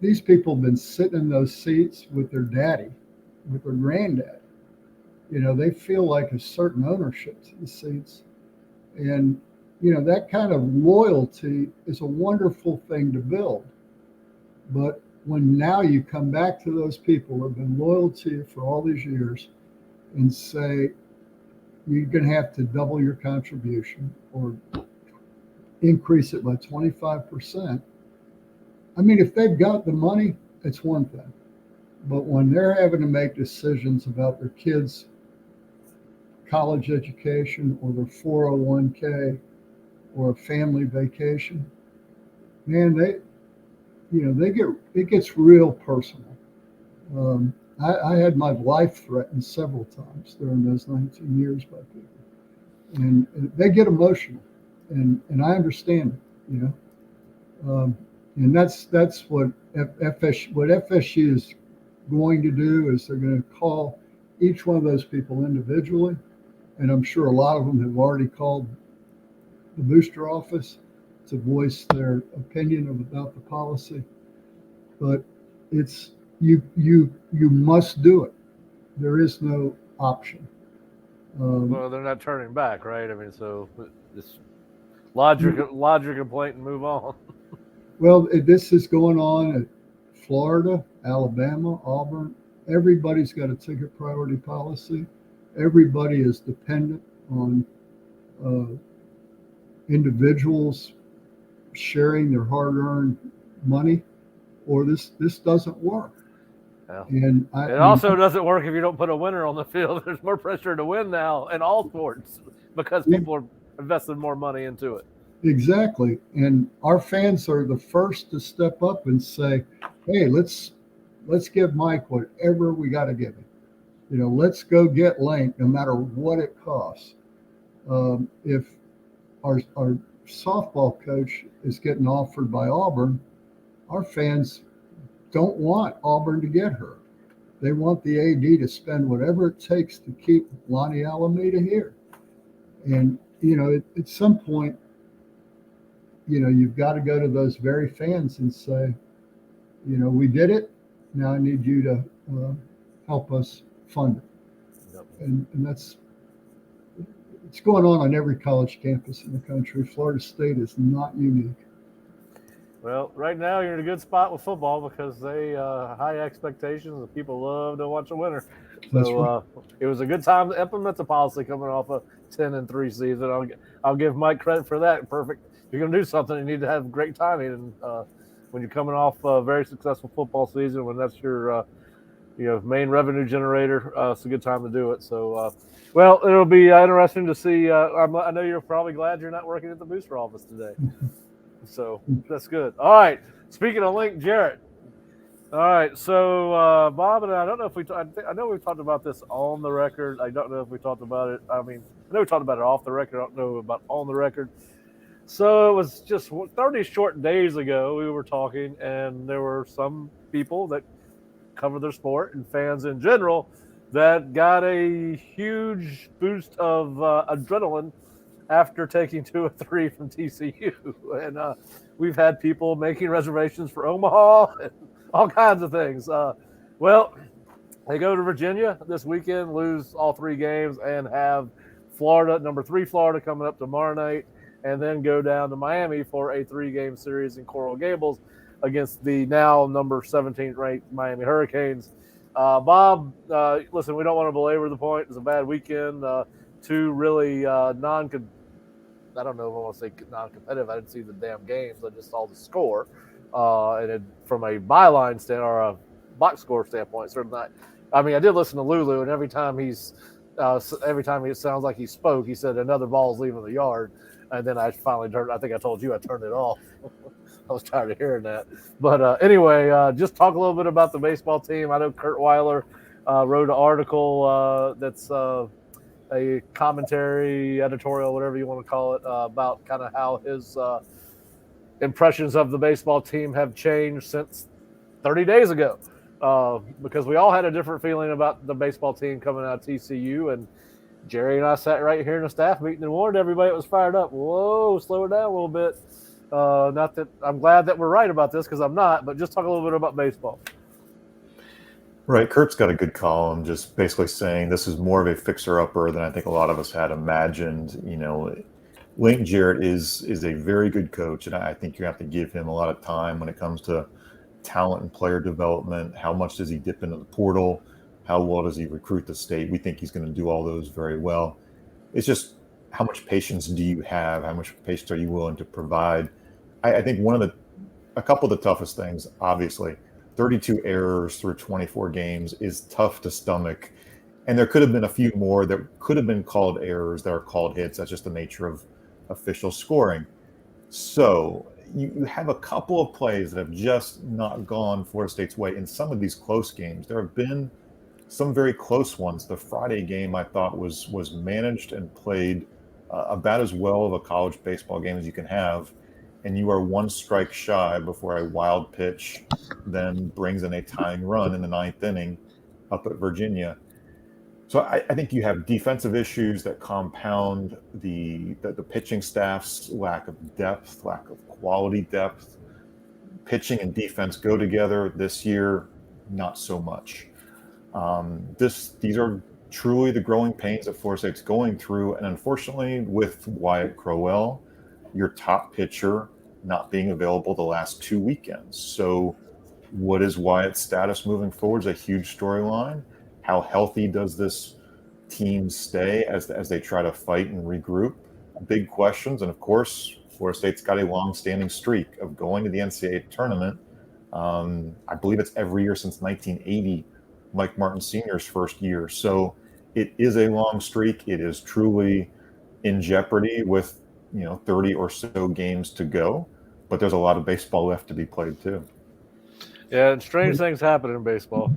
these people have been sitting in those seats with their daddy, with their granddad. They feel like a certain ownership to the seats. And, that kind of loyalty is a wonderful thing to build. But when now you come back to those people who have been loyal to you for all these years and say, you're going to have to double your contribution or increase it by 25%. I mean, if they've got the money, it's one thing. But when they're having to make decisions about their kids' college education or their 401k or a family vacation, man, it gets real personal. I had my life threatened several times during those 19 years by people, and they get emotional, and I understand it, and that's what FSU is going to do is they're going to call each one of those people individually, and I'm sure a lot of them have already called the booster office to voice their opinion about the policy, but it's you must do it. There is no option. Well, they're not turning back, right? I mean, so just lodge your complaint and move on. Well, this is going on at Florida, Alabama, Auburn. Everybody's got a ticket priority policy. Everybody is dependent on individuals sharing their hard-earned money, or this doesn't work. Yeah. And it also doesn't work if you don't put a winner on the field. There's more pressure to win now in all sports because people are investing more money into it. Exactly. And our fans are the first to step up and say, hey, let's give Mike whatever we got to give him. Let's go get Link no matter what it costs. If our softball coach is getting offered by Auburn, our fans don't want Auburn to get her. They want the AD to spend whatever it takes to keep Lonnie Alameda here. And, at some point, you've got to go to those very fans and say, we did it. Now I need you to help us fund it. Yep. And it's going on every college campus in the country. Florida State is not unique. Well, right now you're in a good spot with football because they high expectations and people love to watch a winner. So it was a good time to implement the policy coming off a 10-3 season. I'll give Mike credit for that. Perfect. If you're going to do something, you need to have great timing. And when you're coming off a very successful football season, when that's your main revenue generator, it's a good time to do it. So, well, it'll be interesting to see. I know you're probably glad you're not working at the booster office today. So that's good. All right. Speaking of Link Jarrett. All right. So Bob and I don't know if I know we've talked about this on the record. I don't know if we talked about it. I mean, I know we talked about it off the record. I don't know about on the record. So it was just 30 short days ago we were talking, and there were some people that cover their sport and fans in general that got a huge boost of adrenaline after taking 2 or 3 from TCU. And we've had people making reservations for Omaha and all kinds of things. Well, they go to Virginia this weekend, lose all 3 games, and have Florida, number 3 Florida, coming up tomorrow night, and then go down to Miami for a 3-game series in Coral Gables against the now number 17 ranked Miami Hurricanes. Bob, listen, we don't want to belabor the point. It's a bad weekend. 2 really I don't know if I want to say non-competitive. I didn't see the damn games. I just saw the score. And from a byline stand or a box score standpoint, certainly not. I mean, I did listen to Lulu, and every time it sounds like he spoke, he said another ball's leaving the yard. And then I finally I think I told you I turned it off. I was tired of hearing that. But anyway, just talk a little bit about the baseball team. I know Kurt Weiler wrote an article that's a commentary, editorial, whatever you want to call it, about kind of how his impressions of the baseball team have changed since 30 days ago. Because we all had a different feeling about the baseball team coming out of TCU, and Jerry and I sat right here in a staff meeting and warned everybody it was fired up. Whoa, slow it down a little bit. Not that I'm glad that we're right about this, because I'm not, but just talk a little bit about baseball. Right. Kurt's got a good column just basically saying this is more of a fixer-upper than I think a lot of us had imagined. Link Jarrett is a very good coach, and I think you have to give him a lot of time when it comes to talent and player development. How much does he dip into the portal? How well does he recruit the state? We think he's going to do all those very well. It's just how much patience do you have? How much patience are you willing to provide? I think a couple of the toughest things, obviously, 32 errors through 24 games is tough to stomach. And there could have been a few more that could have been called errors that are called hits. That's just the nature of official scoring. So you have a couple of plays that have just not gone Florida State's way in some of these close games. There have been some very close ones. The Friday game I thought was managed and played about as well of a college baseball game as you can have. And you are one strike shy before a wild pitch then brings in a tying run in the ninth inning up at Virginia. So I think you have defensive issues that compound the pitching staff's lack of depth, lack of quality depth. Pitching and defense go together this year, not so much. These are truly the growing pains that Florida State's going through, and unfortunately, with Wyatt Crowell, your top pitcher, not being available the last 2 weekends. So, what is Wyatt's status moving forward is a huge storyline. How healthy does this team stay as they try to fight and regroup? Big questions. And of course, Florida State's got a long-standing streak of going to the NCAA tournament. I believe it's every year since 1980, Mike Martin Sr.'s first year. So it is a long streak. It is truly in jeopardy with 30 or so games to go. But there's a lot of baseball left to be played too. Yeah, and strange things happen in baseball.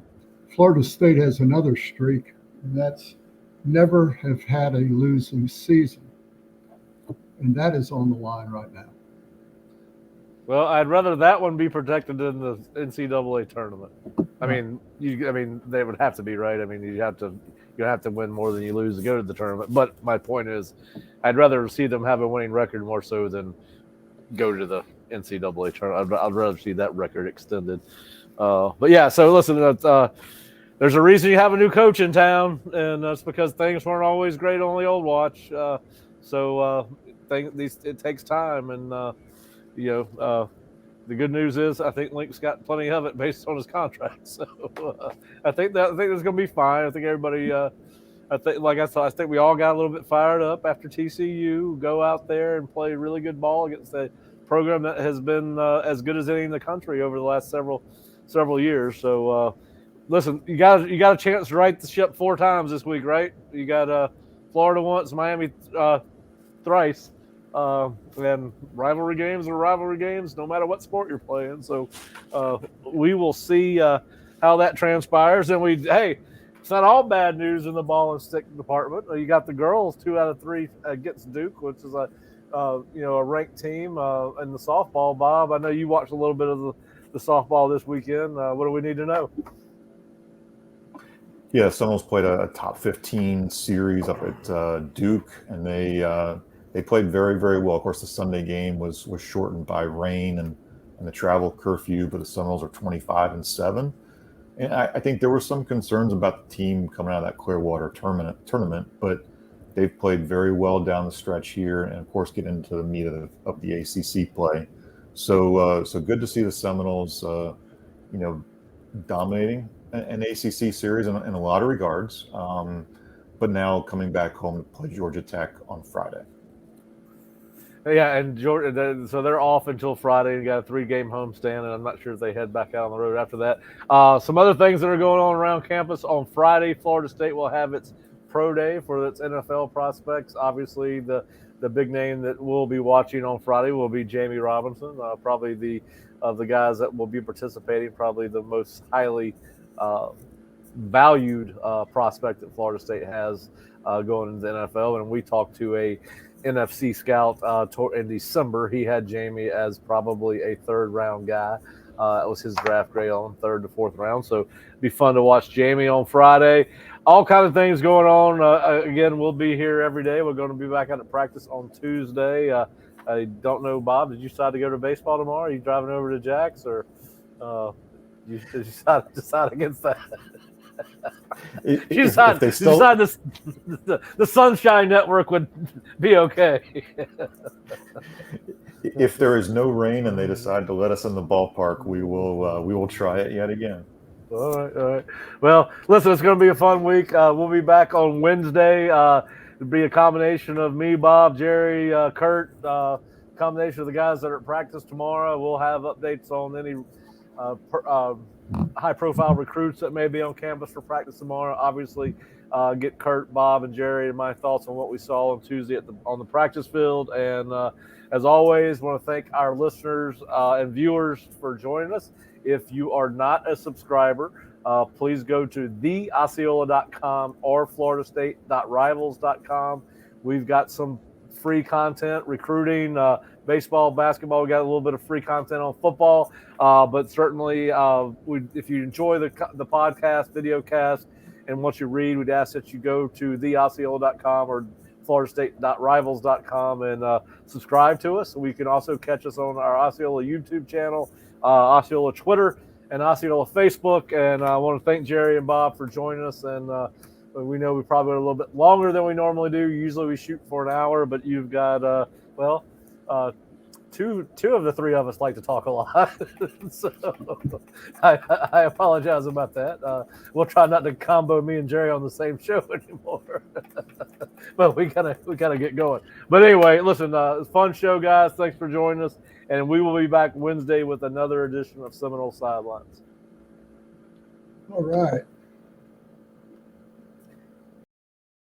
Florida State has another streak, and that's never have had a losing season. And that is on the line right now. Well, I'd rather that one be protected than the NCAA tournament. I mean, they would have to be, right. I mean, you have to win more than you lose to go to the tournament. But my point is, I'd rather see them have a winning record more so than go to the NCAA tournament. I'd rather see that record extended. But yeah, so listen, there's a reason you have a new coach in town, and that's because things weren't always great on the old watch. It takes time, and the good news is I think Link's got plenty of it based on his contract. So I think it's going to be fine. I think everybody. I think we all got a little bit fired up after TCU. Go out there and play really good ball against a program that has been as good as any in the country over the last several years. So. Listen, you got a chance to right the ship 4 times this week, right? You got Florida once, Miami thrice, and rivalry games are rivalry games, no matter what sport you're playing. So we will see how that transpires. And it's not all bad news in the ball and stick department. You got the girls 2 out of 3 against Duke, which is a ranked team in the softball. Bob, I know you watched a little bit of the softball this weekend. What do we need to know? Yeah, Seminoles played a top 15 series up at Duke, and they played very, very well. Of course, the Sunday game was shortened by rain and the travel curfew, but the Seminoles are 25-7. And I think there were some concerns about the team coming out of that Clearwater tournament, but they've played very well down the stretch here, and of course get into the meat of the ACC play. So good to see the Seminoles, dominating an ACC series in a lot of regards, but now coming back home to play Georgia Tech on Friday. Yeah, and Georgia, so they're off until Friday and got a 3-game homestand, and I'm not sure if they head back out on the road after that. Some other things that are going on around campus on Friday, Florida State will have its pro day for its NFL prospects. Obviously, the big name that we'll be watching on Friday will be Jamie Robinson, probably of the guys that will be participating, probably the most highly valued prospect that Florida State has going into the NFL. And we talked to a NFC scout in December. He had Jamie as probably a 3rd-round guy. It was his draft grade on 3rd to 4th round. So it'd be fun to watch Jamie on Friday. All kinds of things going on. Again, we'll be here every day. We're going to be back out at practice on Tuesday. I don't know, Bob, did you decide to go to baseball tomorrow? Are you driving over to Jack's, or you decide against that? You decide the Sunshine Network would be okay. If there is no rain and they decide to let us in the ballpark, we will try it yet again. All right. Well, listen, it's going to be a fun week. We'll be back on Wednesday. It'll be a combination of me, Bob, Jerry, Kurt, combination of the guys that are at practice tomorrow. We'll have updates on any high-profile recruits that may be on campus for practice tomorrow. Obviously, get Kurt, Bob, and Jerry and my thoughts on what we saw on Tuesday on the practice field. And as always, want to thank our listeners and viewers for joining us. If you are not a subscriber, please go to theosceola.com or floridastate.rivals.com. We've got some free content, recruiting, baseball, basketball. We got a little bit of free content on football, but certainly if you enjoy the podcast, video cast, and what you read, we'd ask that you go to theosceola.com or floridastate.rivals.com and subscribe to us. We can also catch us on our Osceola YouTube channel, Osceola Twitter, and Osceola Facebook. And I want to thank Jerry and Bob for joining us. And we know we probably went a little bit longer than we normally do. Usually we shoot for an hour, but you've got, two of the three of us like to talk a lot. So I apologize about that. We'll try not to combo me and Jerry on the same show anymore. But we gotta get going. But anyway, listen, it's a fun show, guys. Thanks for joining us. And we will be back Wednesday with another edition of Seminole Sidelines. All right.